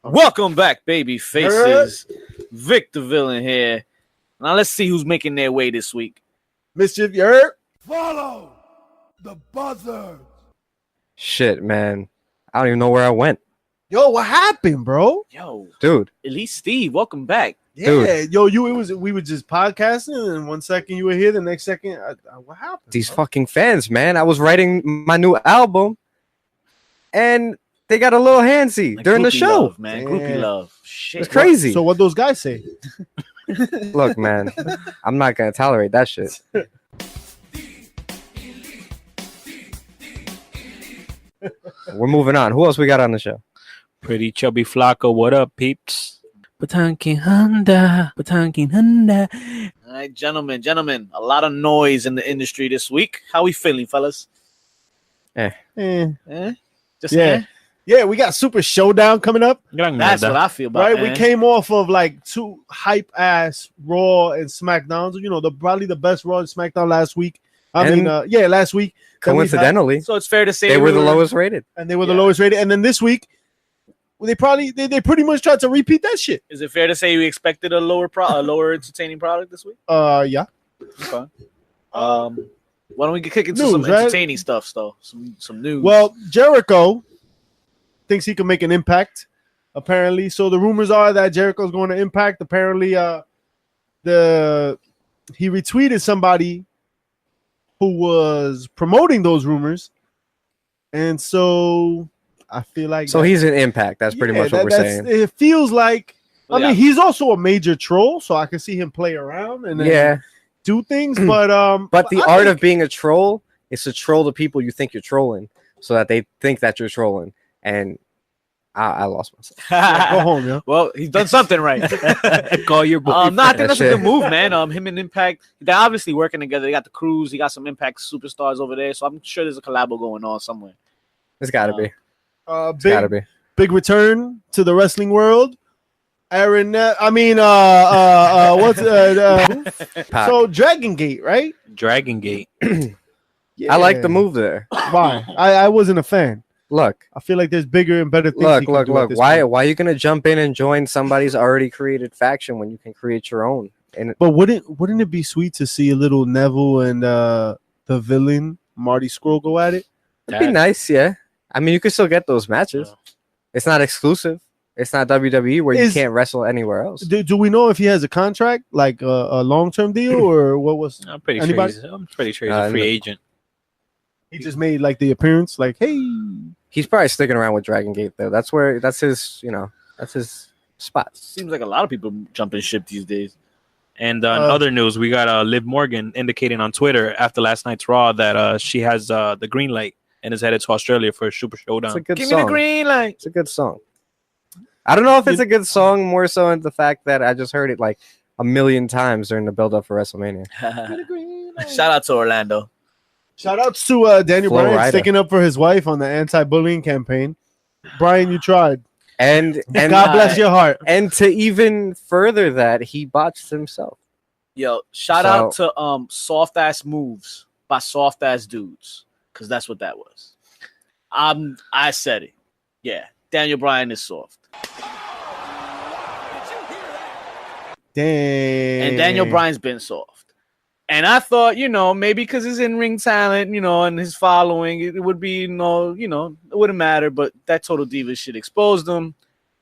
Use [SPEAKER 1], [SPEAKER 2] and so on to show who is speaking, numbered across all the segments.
[SPEAKER 1] Welcome back, baby faces. Vic the Villain here. Now let's see who's making their way this week.
[SPEAKER 2] Mischief, you heard?
[SPEAKER 3] Follow the buzzer.
[SPEAKER 4] Shit, man. I don't even know where I went.
[SPEAKER 2] Yo, what happened, bro?
[SPEAKER 1] Yo,
[SPEAKER 4] dude.
[SPEAKER 1] Elite Steve, welcome back.
[SPEAKER 2] Yeah, dude. We were just podcasting, and 1 second you were here, the next second, what happened?
[SPEAKER 4] These fucking fans, man. I was writing my new album, and they got a little handsy
[SPEAKER 1] Like
[SPEAKER 4] during the show.
[SPEAKER 1] Love, man. Groupie love. Shit.
[SPEAKER 4] It's crazy.
[SPEAKER 2] So what those guys say?
[SPEAKER 4] Look, man, I'm not gonna tolerate that shit. We're moving on. Who else we got on the show?
[SPEAKER 5] Pretty Chubby Flacco. What up, peeps? Batanking Honda.
[SPEAKER 1] All right, gentlemen. A lot of noise in the industry this week. How we feeling, fellas?
[SPEAKER 2] Eh.
[SPEAKER 1] Just
[SPEAKER 2] yeah. Yeah, we got Super Showdown coming up.
[SPEAKER 1] That's what I feel about.
[SPEAKER 2] Right, we came off of like 2 hype ass Raw and Smackdowns. You know, probably the best Raw and SmackDown last week. Last week.
[SPEAKER 4] Coincidentally,
[SPEAKER 1] so it's fair to say
[SPEAKER 4] they were the lowest rated,
[SPEAKER 2] and they were the lowest rated. And then this week, they pretty much tried to repeat that shit.
[SPEAKER 1] Is it fair to say we expected a lower entertaining product this week?
[SPEAKER 2] Yeah.
[SPEAKER 1] Okay. Why don't we kick into some entertaining stuff, though? Some news.
[SPEAKER 2] Well, Jericho thinks he can make an impact, apparently. So the rumors are that Jericho's going to Impact. Apparently, he retweeted somebody who was promoting those rumors, and so I feel like
[SPEAKER 4] he's an Impact. That's pretty much what we're saying.
[SPEAKER 2] It feels like. I mean, he's also a major troll, so I can see him play around and then do things. But
[SPEAKER 4] the art of being a troll is to troll the people you think you're trolling, so that they think that you're trolling. And I lost myself.
[SPEAKER 2] Go home, yeah.
[SPEAKER 1] Well, he's done something right.
[SPEAKER 5] Call your boy.
[SPEAKER 1] I think that's a good move, man. Him and Impact, they're obviously working together. They got the crews. He got some Impact superstars over there, so I'm sure there's a collabo going on somewhere.
[SPEAKER 4] It's got to be.
[SPEAKER 2] It's got to be. Big return to the wrestling world. Aaron, so Dragon Gate, right?
[SPEAKER 5] Dragon Gate.
[SPEAKER 4] Yeah. I like the move there.
[SPEAKER 2] Why? I wasn't a fan.
[SPEAKER 4] Look,
[SPEAKER 2] I feel like there's bigger and better things.
[SPEAKER 4] Look. Why are you gonna jump in and join somebody's already created faction when you can create your own?
[SPEAKER 2] But wouldn't it be sweet to see a little Neville and the villain Marty Scurll go at it?
[SPEAKER 4] It'd be nice, yeah. I mean, you can still get those matches. It's not exclusive. It's not WWE where you can't wrestle anywhere else.
[SPEAKER 2] Do we know if he has a contract, like a long-term deal, or what was?
[SPEAKER 5] I'm pretty sure he's a free agent.
[SPEAKER 2] He just made like the appearance, like, hey.
[SPEAKER 4] He's probably sticking around with Dragon Gate though. That's his spot.
[SPEAKER 1] Seems like a lot of people jumping ship these days.
[SPEAKER 5] And in other news, we got Liv Morgan indicating on Twitter after last night's Raw that she has the green light and is headed to Australia for a Super Showdown.
[SPEAKER 4] It's a good
[SPEAKER 1] Give
[SPEAKER 4] song.
[SPEAKER 1] me the green light.
[SPEAKER 4] It's a good song. I don't know if it's a good song, more so in the fact that I just heard it like a million times during the build-up for WrestleMania.
[SPEAKER 1] Shout out to Orlando.
[SPEAKER 2] Shout out to Daniel
[SPEAKER 4] Flo
[SPEAKER 2] Bryan
[SPEAKER 4] Rida.
[SPEAKER 2] sticking up for his wife on the anti-bullying campaign. Brian, you tried.
[SPEAKER 4] And
[SPEAKER 2] God bless your heart.
[SPEAKER 4] And to even further that, he botched himself.
[SPEAKER 1] Yo, shout out to Soft Ass Moves by Soft Ass Dudes, because that's what that was. I said it. Yeah, Daniel Bryan is soft.
[SPEAKER 2] Dang.
[SPEAKER 1] And Daniel Bryan's been soft. And I thought, maybe because his in-ring talent, and his following, it would be, it wouldn't matter. But that Total Divas shit exposed him.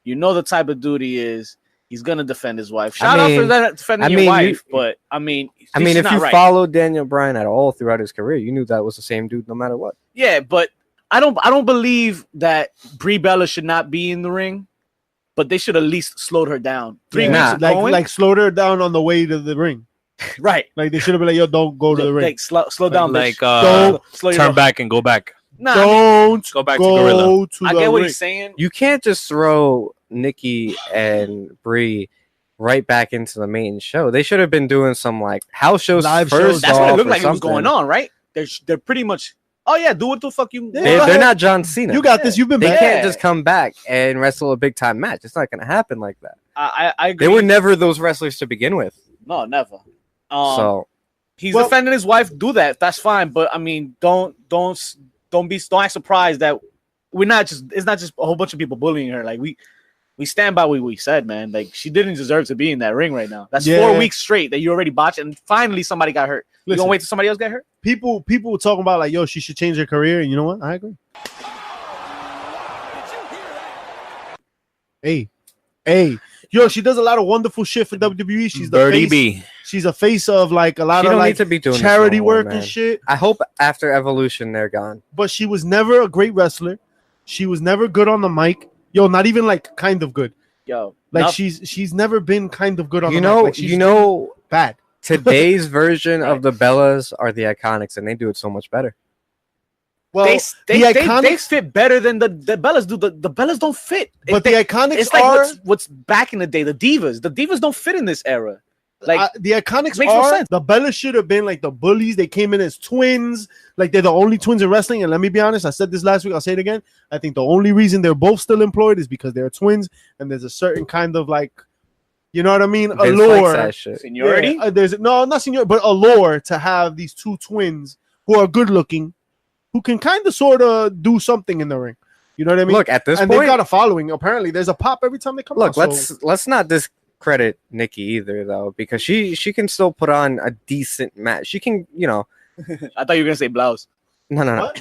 [SPEAKER 1] You know the type of dude he is. He's going to defend his wife. Shout out for defending your wife. But,
[SPEAKER 4] if you followed Daniel Bryan at all throughout his career, you knew that was the same dude no matter what.
[SPEAKER 1] Yeah, but I don't believe that Brie Bella should not be in the ring. But they should at least slowed her down. 3 weeks
[SPEAKER 2] like slowed her down on the way to the ring.
[SPEAKER 1] Right.
[SPEAKER 2] Like they should have been like, yo, don't go to the ring.
[SPEAKER 1] Like, slow down,
[SPEAKER 5] like
[SPEAKER 1] don't
[SPEAKER 5] turn back and go back.
[SPEAKER 1] Nah,
[SPEAKER 2] don't
[SPEAKER 5] go back to Gorilla.
[SPEAKER 1] I get what he's saying.
[SPEAKER 4] You can't just throw Nikki and Brie right back into the main show. They should have been doing some like house shows,
[SPEAKER 2] live
[SPEAKER 4] first
[SPEAKER 2] shows.
[SPEAKER 1] That's what it looked like
[SPEAKER 4] something.
[SPEAKER 1] it was going on, right? They're pretty much. Oh yeah, do what the fuck you.
[SPEAKER 4] They're not John Cena.
[SPEAKER 2] You got this. You've been.
[SPEAKER 4] They
[SPEAKER 2] back.
[SPEAKER 4] can't just come back and wrestle a big time match. It's not going to happen like that.
[SPEAKER 1] I agree.
[SPEAKER 4] They were never those wrestlers to begin with.
[SPEAKER 1] No, never. He's
[SPEAKER 2] Well-
[SPEAKER 1] defending his wife. Do that. That's fine. But I mean, don't act surprised that we're not just. It's not just a whole bunch of people bullying her. Like we stand by what we said, man. Like, she didn't deserve to be in that ring right now. That's
[SPEAKER 2] Yeah.
[SPEAKER 1] 4 weeks straight that you already botched, and finally somebody got hurt. You
[SPEAKER 2] Listen.
[SPEAKER 1] gonna wait till somebody else get hurt?
[SPEAKER 2] People were talking about like, yo, she should change her career, and you know what? I agree. Hey, yo, she does a lot of wonderful shit for WWE. She's the
[SPEAKER 5] Birdie
[SPEAKER 2] face.
[SPEAKER 5] B.
[SPEAKER 2] She's a face of like a lot
[SPEAKER 4] She
[SPEAKER 2] of
[SPEAKER 4] don't
[SPEAKER 2] like
[SPEAKER 4] need to be doing this
[SPEAKER 2] charity
[SPEAKER 4] no more,
[SPEAKER 2] work
[SPEAKER 4] man.
[SPEAKER 2] and shit.
[SPEAKER 4] I hope after Evolution they're gone.
[SPEAKER 2] But she was never a great wrestler. She was never good on the mic. Yo, not even like kind of good.
[SPEAKER 1] Yo,
[SPEAKER 2] Like
[SPEAKER 1] nothing.
[SPEAKER 2] she's never been kind of good on
[SPEAKER 4] You
[SPEAKER 2] the
[SPEAKER 4] know,
[SPEAKER 2] mic. Like, she's
[SPEAKER 4] you know,
[SPEAKER 2] bad.
[SPEAKER 4] today's version of the Bellas are the Iconics, and they do it so much better.
[SPEAKER 2] Well,
[SPEAKER 1] they
[SPEAKER 2] the Iconics,
[SPEAKER 1] fit better than the Bellas do. The Bellas don't fit.
[SPEAKER 2] but the Iconics
[SPEAKER 1] It's like
[SPEAKER 2] are
[SPEAKER 1] what's back in the day. The Divas. The Divas don't fit in this era. Like
[SPEAKER 2] the Iconics
[SPEAKER 1] makes no
[SPEAKER 2] are
[SPEAKER 1] sense.
[SPEAKER 2] the Bellas should have been like the bullies. They came in as twins. Like they're the only twins in wrestling. And let me be honest, I said this last week. I'll say it again. I think the only reason they're both still employed is because they're twins, and there's a certain kind of like, you know what I mean,
[SPEAKER 4] Vince likes
[SPEAKER 2] allure.
[SPEAKER 4] that shit.
[SPEAKER 1] seniority.
[SPEAKER 2] Yeah, there's not seniority, but allure to have these two twins who are good looking, who can kind of sort of do something in the ring. You know what I mean?
[SPEAKER 4] Look, at this
[SPEAKER 2] and
[SPEAKER 4] point,
[SPEAKER 2] they've got a following. Apparently, there's a pop every time they come
[SPEAKER 4] look,
[SPEAKER 2] out. So-
[SPEAKER 4] let's not discredit Nikki either, though, because she can still put on a decent match. She can, you know,
[SPEAKER 1] I thought you were gonna say blouse.
[SPEAKER 4] no.
[SPEAKER 2] What?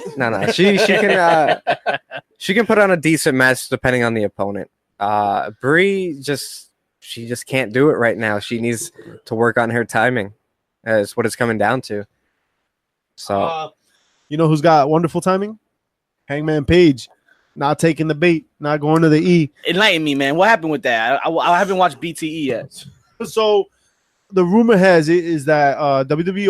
[SPEAKER 4] She can put on a decent match depending on the opponent. Brie she just can't do it right now. She needs to work on her timing. Is what it's coming down to. So
[SPEAKER 2] you know who's got wonderful timing? Hangman Page. Not taking the bait, not going to the E.
[SPEAKER 1] Enlighten me, man. What happened with that? I haven't watched BTE yet.
[SPEAKER 2] So the rumor has it is that WWE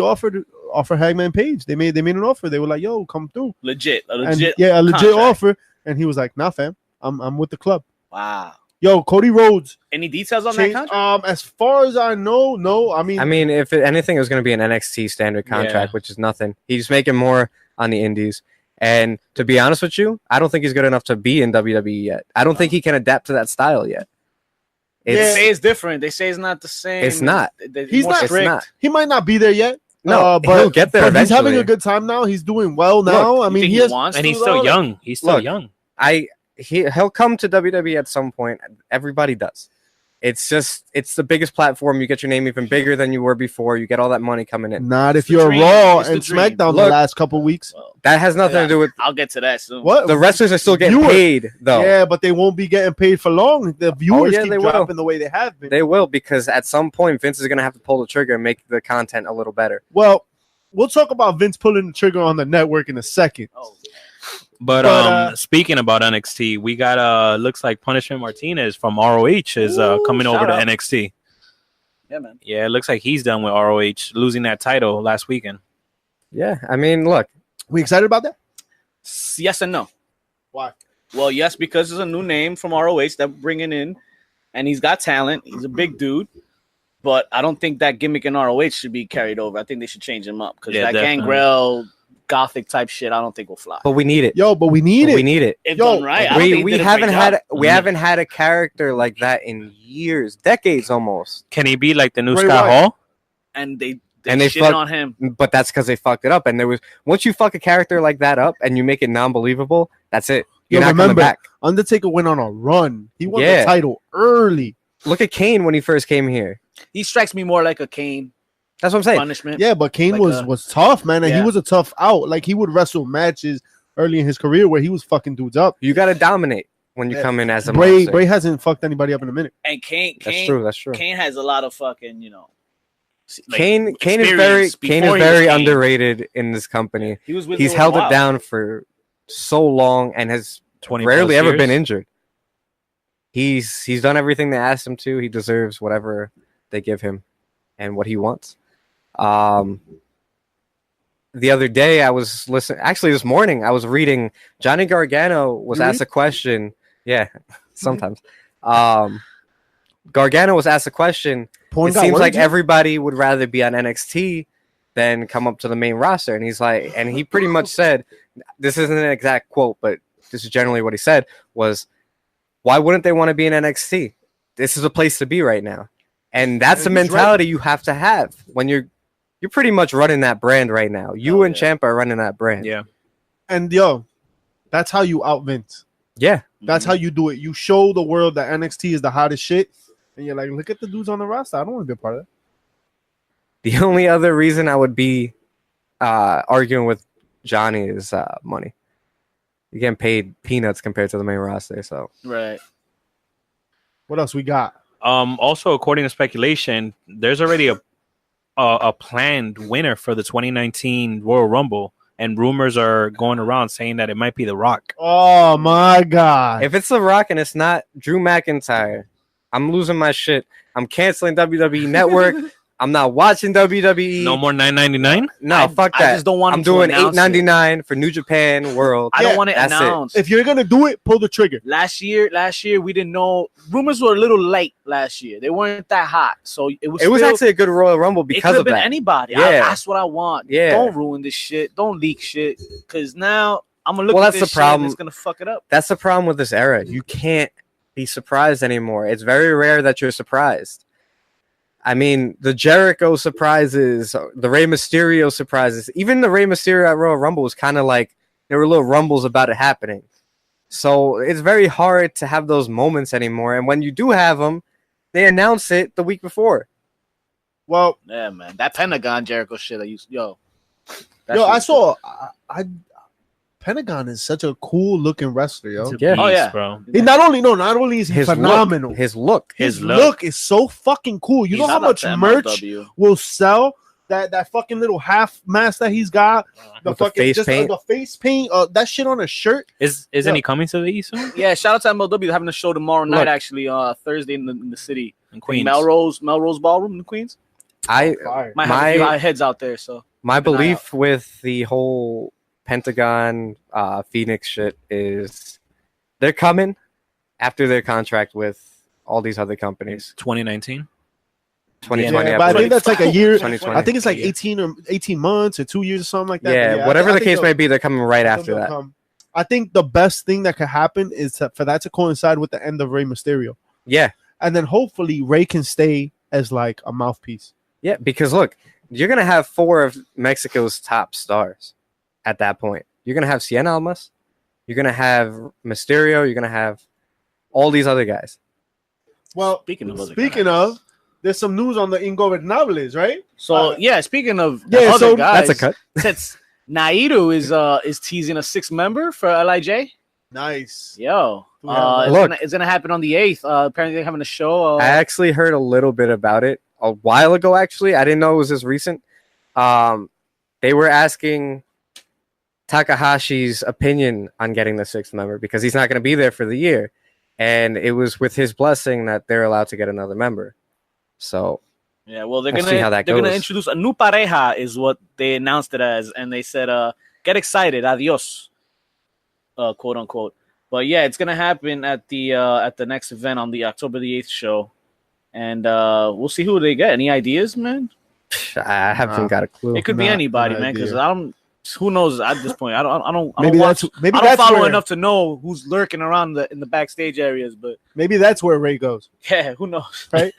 [SPEAKER 2] offered Hangman Page. They made an offer. They were like, "Yo, come through."
[SPEAKER 1] A
[SPEAKER 2] And,
[SPEAKER 1] legit
[SPEAKER 2] a legit
[SPEAKER 1] contract.
[SPEAKER 2] offer. And he was like, "Nah, fam, I'm with the club."
[SPEAKER 1] Wow.
[SPEAKER 2] Yo, Cody Rhodes.
[SPEAKER 1] Any details on that
[SPEAKER 2] Change-
[SPEAKER 1] contract?
[SPEAKER 2] As far as I know, no. I mean,
[SPEAKER 4] if anything, it was going to be an NXT standard contract, which is nothing. He's making more on the indies. And to be honest with you, I don't think he's good enough to be in WWE yet. I don't think he can adapt to that style yet.
[SPEAKER 1] They say it's different. They say it's not the same.
[SPEAKER 4] It's not.
[SPEAKER 2] He's
[SPEAKER 1] more
[SPEAKER 2] not-
[SPEAKER 1] strict.
[SPEAKER 4] It's not.
[SPEAKER 2] he might not be there yet.
[SPEAKER 4] No,
[SPEAKER 2] but
[SPEAKER 4] he'll get there
[SPEAKER 2] But he's having
[SPEAKER 4] eventually.
[SPEAKER 2] a good time now. He's doing well now. I
[SPEAKER 1] You
[SPEAKER 2] mean,
[SPEAKER 1] think
[SPEAKER 2] he has.
[SPEAKER 1] wants
[SPEAKER 5] And
[SPEAKER 1] to,
[SPEAKER 5] he's still
[SPEAKER 1] though?
[SPEAKER 5] young. He's still
[SPEAKER 4] Look,
[SPEAKER 5] young.
[SPEAKER 4] He'll come to WWE at some point. Everybody does. It's the biggest platform. You get your name even bigger than you were before. You get all that money coming in.
[SPEAKER 2] Not if
[SPEAKER 1] the
[SPEAKER 2] you're
[SPEAKER 1] dream.
[SPEAKER 2] Raw
[SPEAKER 1] It's the
[SPEAKER 2] and
[SPEAKER 1] dream.
[SPEAKER 2] SmackDown the
[SPEAKER 4] Look,
[SPEAKER 2] last couple weeks.
[SPEAKER 4] That has nothing to do with
[SPEAKER 1] I'll get to that soon.
[SPEAKER 2] What
[SPEAKER 4] the wrestlers are still getting
[SPEAKER 2] Viewers.
[SPEAKER 4] paid though.
[SPEAKER 2] Yeah, but they won't be getting paid for long. The viewers
[SPEAKER 4] yeah,
[SPEAKER 2] keep
[SPEAKER 4] they will.
[SPEAKER 2] dropping the way they have been.
[SPEAKER 4] They will, because at some point Vince is going to have to pull the trigger and make the content a little better.
[SPEAKER 2] Well, we'll talk about Vince pulling the trigger on the network in a second.
[SPEAKER 1] Oh,
[SPEAKER 5] But speaking about NXT, we got looks like Punishment Martinez from ROH is coming over to
[SPEAKER 1] shout out.
[SPEAKER 5] NXT.
[SPEAKER 1] yeah, man.
[SPEAKER 5] Yeah, it looks like he's done with ROH, losing that title last weekend.
[SPEAKER 4] Yeah, I mean, look,
[SPEAKER 2] We excited about that?
[SPEAKER 1] Yes and no.
[SPEAKER 2] Why?
[SPEAKER 1] Well, yes, because it's a new name from ROH that we're bringing in, and he's got talent. He's a big dude, but I don't think that gimmick in ROH should be carried over. I think they should change him up because
[SPEAKER 5] Yeah,
[SPEAKER 1] that
[SPEAKER 5] definitely.
[SPEAKER 1] Gangrel gothic type shit, I don't think will fly.
[SPEAKER 4] but we need it.
[SPEAKER 2] Yo, but we need it.
[SPEAKER 4] We need it.
[SPEAKER 1] If
[SPEAKER 2] Yo,
[SPEAKER 1] done right, I don't think he
[SPEAKER 4] We
[SPEAKER 1] did a
[SPEAKER 4] haven't
[SPEAKER 1] great
[SPEAKER 4] had
[SPEAKER 1] job.
[SPEAKER 4] we haven't had a character like that in years, decades almost.
[SPEAKER 5] Can he be like the new
[SPEAKER 2] Bray
[SPEAKER 5] Scott
[SPEAKER 2] Wyatt.
[SPEAKER 5] Hall?
[SPEAKER 1] and they
[SPEAKER 4] They
[SPEAKER 1] shit
[SPEAKER 4] fucked-
[SPEAKER 1] on him.
[SPEAKER 4] But that's because they fucked it up. And there was once you fuck a character like that up and you make it non-believable, that's it. You're
[SPEAKER 2] Yo,
[SPEAKER 4] not coming
[SPEAKER 2] remember,
[SPEAKER 4] back.
[SPEAKER 2] Undertaker went on a run. He won
[SPEAKER 4] Yeah.
[SPEAKER 2] the title early.
[SPEAKER 4] Look at Kane when he first came here.
[SPEAKER 1] He strikes me more like a Kane
[SPEAKER 4] That's what I'm saying.
[SPEAKER 1] punishment.
[SPEAKER 2] Yeah, but Kane
[SPEAKER 1] Like
[SPEAKER 2] was tough, man, and
[SPEAKER 1] yeah.
[SPEAKER 2] he was a tough out. Like he would wrestle matches early in his career where he was fucking dudes up.
[SPEAKER 4] You got to dominate when you
[SPEAKER 2] Yeah.
[SPEAKER 4] come in as a
[SPEAKER 2] Bray
[SPEAKER 4] monster.
[SPEAKER 2] hasn't fucked anybody up in a minute.
[SPEAKER 1] And Kane,
[SPEAKER 4] That's true. That's true.
[SPEAKER 1] Kane has a lot of fucking, like,
[SPEAKER 4] Kane is
[SPEAKER 1] experience
[SPEAKER 4] very
[SPEAKER 1] before he was Kane.
[SPEAKER 4] underrated in this company.
[SPEAKER 1] He was with
[SPEAKER 4] He's
[SPEAKER 1] Will
[SPEAKER 4] held it
[SPEAKER 1] Wild.
[SPEAKER 4] down for so long and has
[SPEAKER 5] 20
[SPEAKER 4] rarely
[SPEAKER 5] plus
[SPEAKER 4] ever
[SPEAKER 5] years?
[SPEAKER 4] been injured. He's done everything they asked him to. He deserves whatever they give him and what he wants. The other day I was listening. Actually, this morning I was reading. Johnny Gargano was
[SPEAKER 2] You
[SPEAKER 4] asked a question. Yeah, sometimes. Gargano was asked a question.
[SPEAKER 2] Porn
[SPEAKER 4] It
[SPEAKER 2] got
[SPEAKER 4] seems
[SPEAKER 2] words
[SPEAKER 4] like
[SPEAKER 2] yet?
[SPEAKER 4] everybody would rather be on NXT than come up to the main roster. And he's like, and he pretty much said, this isn't an exact quote, but this is generally what he said was, why wouldn't they want to be in NXT? This is a place to be right now. And that's the
[SPEAKER 2] And he's
[SPEAKER 4] mentality you have to have when you're pretty much running that brand right now. You
[SPEAKER 1] Oh,
[SPEAKER 4] and
[SPEAKER 1] yeah.
[SPEAKER 4] Ciampa are running that brand.
[SPEAKER 5] Yeah.
[SPEAKER 2] And yo, that's how you out Vince.
[SPEAKER 4] Yeah.
[SPEAKER 2] That's how you do it. You show the world that NXT is the hottest shit, and you're like, look at the dudes on the roster. I don't want to be a part of that.
[SPEAKER 4] The only other reason I would be arguing with Johnny is money. You're getting paid peanuts compared to the main roster. So
[SPEAKER 1] Right.
[SPEAKER 2] What else we got?
[SPEAKER 5] Also, according to speculation, there's already a planned winner for the 2019 Royal Rumble, and rumors are going around saying that it might be The Rock.
[SPEAKER 2] Oh my god!
[SPEAKER 4] if it's The Rock and it's not Drew McIntyre, I'm losing my shit. I'm canceling WWE Network. I'm not watching WWE.
[SPEAKER 5] No more $9.99.
[SPEAKER 4] No, fuck that.
[SPEAKER 1] I just don't want
[SPEAKER 4] I'm
[SPEAKER 1] him to
[SPEAKER 4] doing
[SPEAKER 1] announce
[SPEAKER 4] $8.99 for New Japan World.
[SPEAKER 1] I don't want it
[SPEAKER 4] that's it.
[SPEAKER 1] announced.
[SPEAKER 2] If you're gonna do it, pull the trigger.
[SPEAKER 1] Last year we didn't know. Rumors were a little late last year. They weren't that hot, so it was.
[SPEAKER 4] It was
[SPEAKER 1] still,
[SPEAKER 4] actually a good Royal Rumble
[SPEAKER 1] it
[SPEAKER 4] because
[SPEAKER 1] could have
[SPEAKER 4] of
[SPEAKER 1] been
[SPEAKER 4] that.
[SPEAKER 1] anybody.
[SPEAKER 4] Yeah.
[SPEAKER 1] That's what I want.
[SPEAKER 4] Yeah.
[SPEAKER 1] Don't ruin this shit. Don't leak shit. Because now I'm gonna look
[SPEAKER 4] Well,
[SPEAKER 1] at
[SPEAKER 4] that's
[SPEAKER 1] this
[SPEAKER 4] the problem.
[SPEAKER 1] shit and it's gonna fuck it up.
[SPEAKER 4] That's the problem with this era. You can't be surprised anymore. It's very rare that you're surprised. I mean, the Jericho surprises, the Rey Mysterio surprises, even the Rey Mysterio at Royal Rumble was kind of like there were little rumbles about it happening. So it's very hard to have those moments anymore. And when you do have them, they announce it the week before.
[SPEAKER 2] Well,
[SPEAKER 1] Yeah, man. That Pentagon Jericho shit.
[SPEAKER 2] I saw. Pentagon is such a cool looking wrestler, yo.
[SPEAKER 5] It's a
[SPEAKER 4] Yeah.
[SPEAKER 5] beast,
[SPEAKER 1] Oh, yeah.
[SPEAKER 5] bro.
[SPEAKER 2] He not only is he phenomenal,
[SPEAKER 4] His look.
[SPEAKER 2] his look is so fucking cool. You know how much merch will sell? That fucking little half mask that he's got, the
[SPEAKER 4] With the
[SPEAKER 2] fucking
[SPEAKER 4] face paint.
[SPEAKER 2] the face paint, that shit on a shirt.
[SPEAKER 5] Isn't
[SPEAKER 2] Yeah.
[SPEAKER 5] he coming to the East soon?
[SPEAKER 1] Yeah, shout out to MLW. They're having a show tomorrow night,
[SPEAKER 4] Look.
[SPEAKER 1] actually, Thursday in the city.
[SPEAKER 5] In Queens.
[SPEAKER 1] Melrose Ballroom in Queens.
[SPEAKER 2] Fire.
[SPEAKER 1] Might have a few heads out there, so
[SPEAKER 4] My
[SPEAKER 1] Keep an eye
[SPEAKER 4] belief with the whole Pentagon Phoenix shit is they're coming after their contract with all these other companies.
[SPEAKER 5] 2019.
[SPEAKER 4] 2020.
[SPEAKER 2] Yeah, but I think that's like a year.
[SPEAKER 4] 2020.
[SPEAKER 2] I think it's like 18 months or 2 years or something like that.
[SPEAKER 4] Yeah,
[SPEAKER 2] But
[SPEAKER 4] whatever
[SPEAKER 2] I
[SPEAKER 4] the
[SPEAKER 2] think
[SPEAKER 4] case
[SPEAKER 2] they'll-
[SPEAKER 4] may be, they're coming right
[SPEAKER 2] I think
[SPEAKER 4] after
[SPEAKER 2] they'll
[SPEAKER 4] that.
[SPEAKER 2] come. I think the best thing that could happen is for that to coincide with the end of Rey Mysterio,
[SPEAKER 4] Yeah,
[SPEAKER 2] and then hopefully Rey can stay as like a mouthpiece.
[SPEAKER 4] yeah, because look, you're gonna have 4 of Mexico's top stars at that point. You're gonna have Cien Almas, you're gonna have Mysterio, you're gonna have all these other guys.
[SPEAKER 2] Well,
[SPEAKER 1] Speaking of other
[SPEAKER 2] of, there's some news on the Ingobernables, right?
[SPEAKER 1] So yeah, speaking of
[SPEAKER 2] Yeah,
[SPEAKER 1] other
[SPEAKER 2] so
[SPEAKER 1] guys,
[SPEAKER 4] That's a cut.
[SPEAKER 1] since Nairo is teasing a 6th member for LIJ.
[SPEAKER 2] Nice.
[SPEAKER 1] Yo,
[SPEAKER 2] Yeah,
[SPEAKER 4] look.
[SPEAKER 1] it's gonna happen on the 8th. Apparently they're having a show.
[SPEAKER 4] I actually heard a little bit about it a while ago. Actually, I didn't know it was this recent. They were asking Takahashi's opinion on getting the 6th member because he's not going to be there for the year, and it was with his blessing that they're allowed to get another member. So
[SPEAKER 1] Yeah, well, they're
[SPEAKER 4] We'll see how
[SPEAKER 1] gonna
[SPEAKER 4] that
[SPEAKER 1] they're gonna
[SPEAKER 4] goes.
[SPEAKER 1] introduce a new pareja, is what they announced it as, and they said, "Get excited, adios," quote unquote. But yeah, it's gonna happen at the next event on the October the 8th show, and we'll see who they get. Any ideas, man?
[SPEAKER 4] I haven't got a clue.
[SPEAKER 1] It could be
[SPEAKER 2] Not
[SPEAKER 1] anybody,
[SPEAKER 2] an
[SPEAKER 1] man. Because
[SPEAKER 2] idea.
[SPEAKER 1] I don't. Who knows at this point? I don't
[SPEAKER 2] Maybe
[SPEAKER 1] watch,
[SPEAKER 2] that's maybe
[SPEAKER 1] I don't
[SPEAKER 2] that's
[SPEAKER 1] follow
[SPEAKER 2] where,
[SPEAKER 1] enough to know who's lurking around in the backstage areas. But
[SPEAKER 2] maybe that's where Ray goes.
[SPEAKER 1] yeah, who knows?
[SPEAKER 2] Right.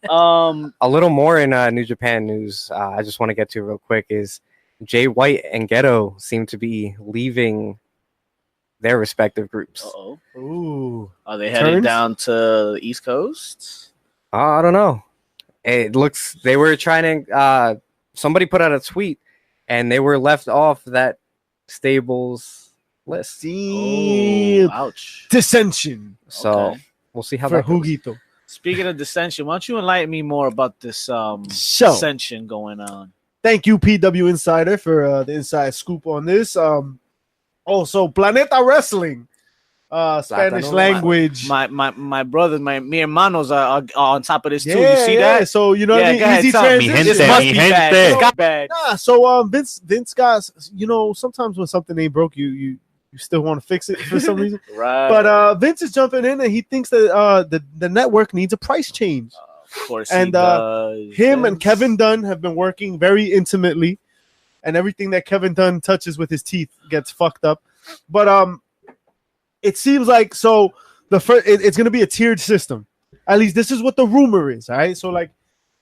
[SPEAKER 4] A little more in New Japan news. I just want to get to real quick is Jay White and Ghetto seem to be leaving their respective groups.
[SPEAKER 1] Uh-oh.
[SPEAKER 2] Ooh.
[SPEAKER 1] Are they headed
[SPEAKER 2] Turns?
[SPEAKER 1] down to the East Coast?
[SPEAKER 4] I don't know. It looks they were trying to. Somebody put out a tweet, and they were left off that stables list.
[SPEAKER 2] Damn.
[SPEAKER 1] Ouch.
[SPEAKER 2] Dissension
[SPEAKER 4] So
[SPEAKER 1] Okay.
[SPEAKER 4] we'll see how
[SPEAKER 2] for
[SPEAKER 4] that goes.
[SPEAKER 2] Hugito.
[SPEAKER 1] Speaking of dissension, why don't you enlighten me more about this
[SPEAKER 2] So-
[SPEAKER 1] dissension going on?
[SPEAKER 2] Thank you, PW Insider, for the inside scoop on this. Also, Planeta Wrestling, Spanish
[SPEAKER 4] Plátano.
[SPEAKER 2] language.
[SPEAKER 1] My brothers, mi hermanos are on top of this too.
[SPEAKER 2] Yeah,
[SPEAKER 1] You see
[SPEAKER 2] yeah.
[SPEAKER 1] that?
[SPEAKER 2] So you know what I mean?
[SPEAKER 1] go ahead,
[SPEAKER 2] Easy
[SPEAKER 1] tell me.
[SPEAKER 2] transition.
[SPEAKER 1] This
[SPEAKER 5] gente,
[SPEAKER 1] must
[SPEAKER 5] mi
[SPEAKER 1] be bad.
[SPEAKER 5] gente.
[SPEAKER 1] This got bad.
[SPEAKER 2] Nah, so Vince got, sometimes when something ain't broke, you still want to fix it for some reason.
[SPEAKER 1] Right.
[SPEAKER 2] But Vince is jumping in, and he thinks that the network needs a price change.
[SPEAKER 1] of course,
[SPEAKER 2] and,
[SPEAKER 1] he does.
[SPEAKER 2] Him and Kevin Dunn have been working very intimately, and everything that Kevin Dunn touches with his teeth gets fucked up. But it seems like it's going to be a tiered system. At least this is what the rumor is. All right, so like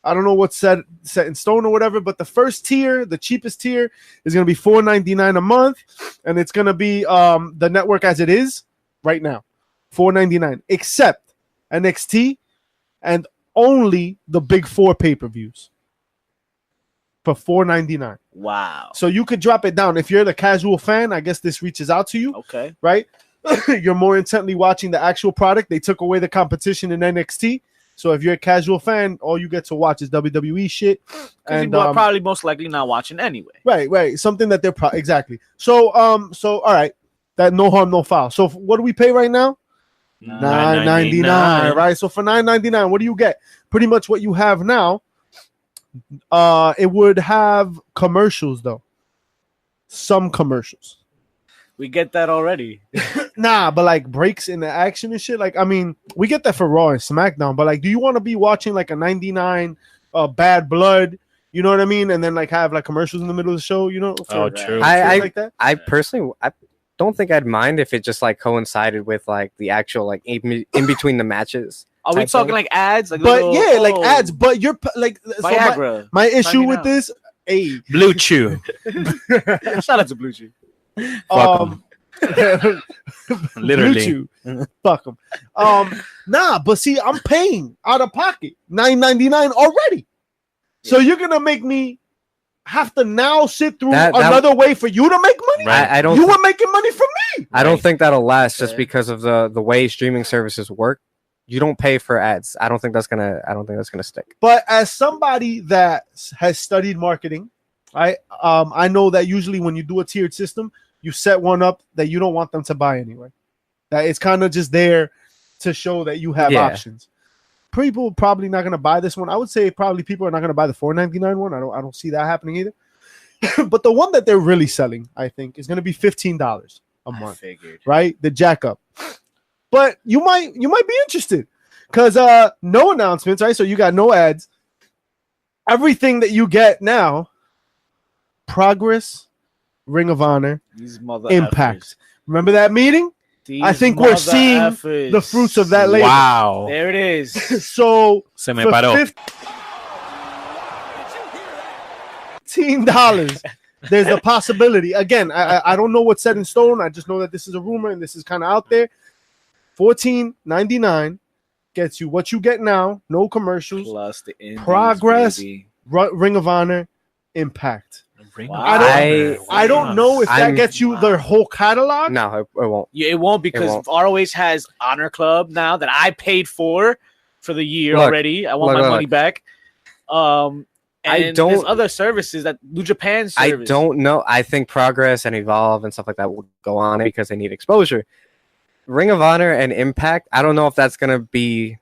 [SPEAKER 2] I don't know what's set in stone or whatever, but the first tier, the cheapest tier, is going to be $4.99 a month, and it's going to be the network as it is right now. $4.99, except NXT and only the big 4 pay-per-views for $4.99.
[SPEAKER 1] Wow.
[SPEAKER 2] So you could drop it down. If you're the casual fan, I guess this reaches out to you.
[SPEAKER 1] Okay.
[SPEAKER 2] Right? You're more intently watching the actual product. They took away the competition in NXT. So if you're a casual fan, all you get to watch is WWE shit.
[SPEAKER 1] And you're probably most likely not watching anyway.
[SPEAKER 2] Right. Something that they're exactly. So all right. That no harm, no foul. So what do we pay right now? $9.99. Right. So for $9.99, what do you get? Pretty much what you have now. It would have commercials though. Some commercials.
[SPEAKER 1] We get that already.
[SPEAKER 2] Nah, but like breaks in the action and shit. Like, I mean, we get that for Raw and SmackDown, but like, do you want to be watching like a 99 Bad Blood? You know what I mean? And then like have like commercials in the middle of the show, you know?
[SPEAKER 5] True.
[SPEAKER 2] Like that?
[SPEAKER 4] I personally, I don't think I'd mind if it just like coincided with like the actual like in between the matches.
[SPEAKER 1] Are we talking like ads? Like
[SPEAKER 2] but like ads. But you're like
[SPEAKER 1] Viagra.
[SPEAKER 2] So my issue with this,
[SPEAKER 5] Blue Chew.
[SPEAKER 1] Shout out to Blue Chew.
[SPEAKER 5] Literally.
[SPEAKER 2] Fuck them. Nah, but see, I'm paying out of pocket $9.99 already. So you're gonna make me have to now sit through another way for you to make money?
[SPEAKER 4] Right. I don't.
[SPEAKER 2] You were making money from me.
[SPEAKER 4] I don't think that'll last just because of the way streaming services work. You don't pay for ads. I don't think that's gonna stick.
[SPEAKER 2] But as somebody that has studied marketing, I know that usually when you do a tiered system, you set one up that you don't want them to buy anyway. That it's kind of just there to show that you have options. People probably not going to buy this one. I would say probably people are not going to buy the $4.99 one. I don't see that happening either. But the one that they're really selling, I think, is going to be $15 a month. Right? The jack up. But you might be interested because no announcements, right? So you got no ads. Everything that you get now, Progress, Ring of Honor, Impact.
[SPEAKER 1] Effers.
[SPEAKER 2] Remember that meeting? I think we're seeing the fruits of that later.
[SPEAKER 5] Wow.
[SPEAKER 1] There it is.
[SPEAKER 2] So
[SPEAKER 5] Se me paró.
[SPEAKER 2] $15. There's a possibility. Again, I don't know what's set in stone. I just know that this is a rumor and this is kind of out there. $14.99 gets you what you get now. No commercials.
[SPEAKER 1] Plus the indies,
[SPEAKER 2] Progress, Ring of Honor, Impact. I don't know if that gets you their whole catalog.
[SPEAKER 4] No, it won't.
[SPEAKER 1] Yeah, it won't because ROH has Honor Club now that I paid for the year already. I want my money back. And there's other services that New Japan service.
[SPEAKER 4] I don't know. I think Progress and Evolve and stuff like that will go on it because they need exposure. Ring of Honor and Impact, I don't know if that's going to be...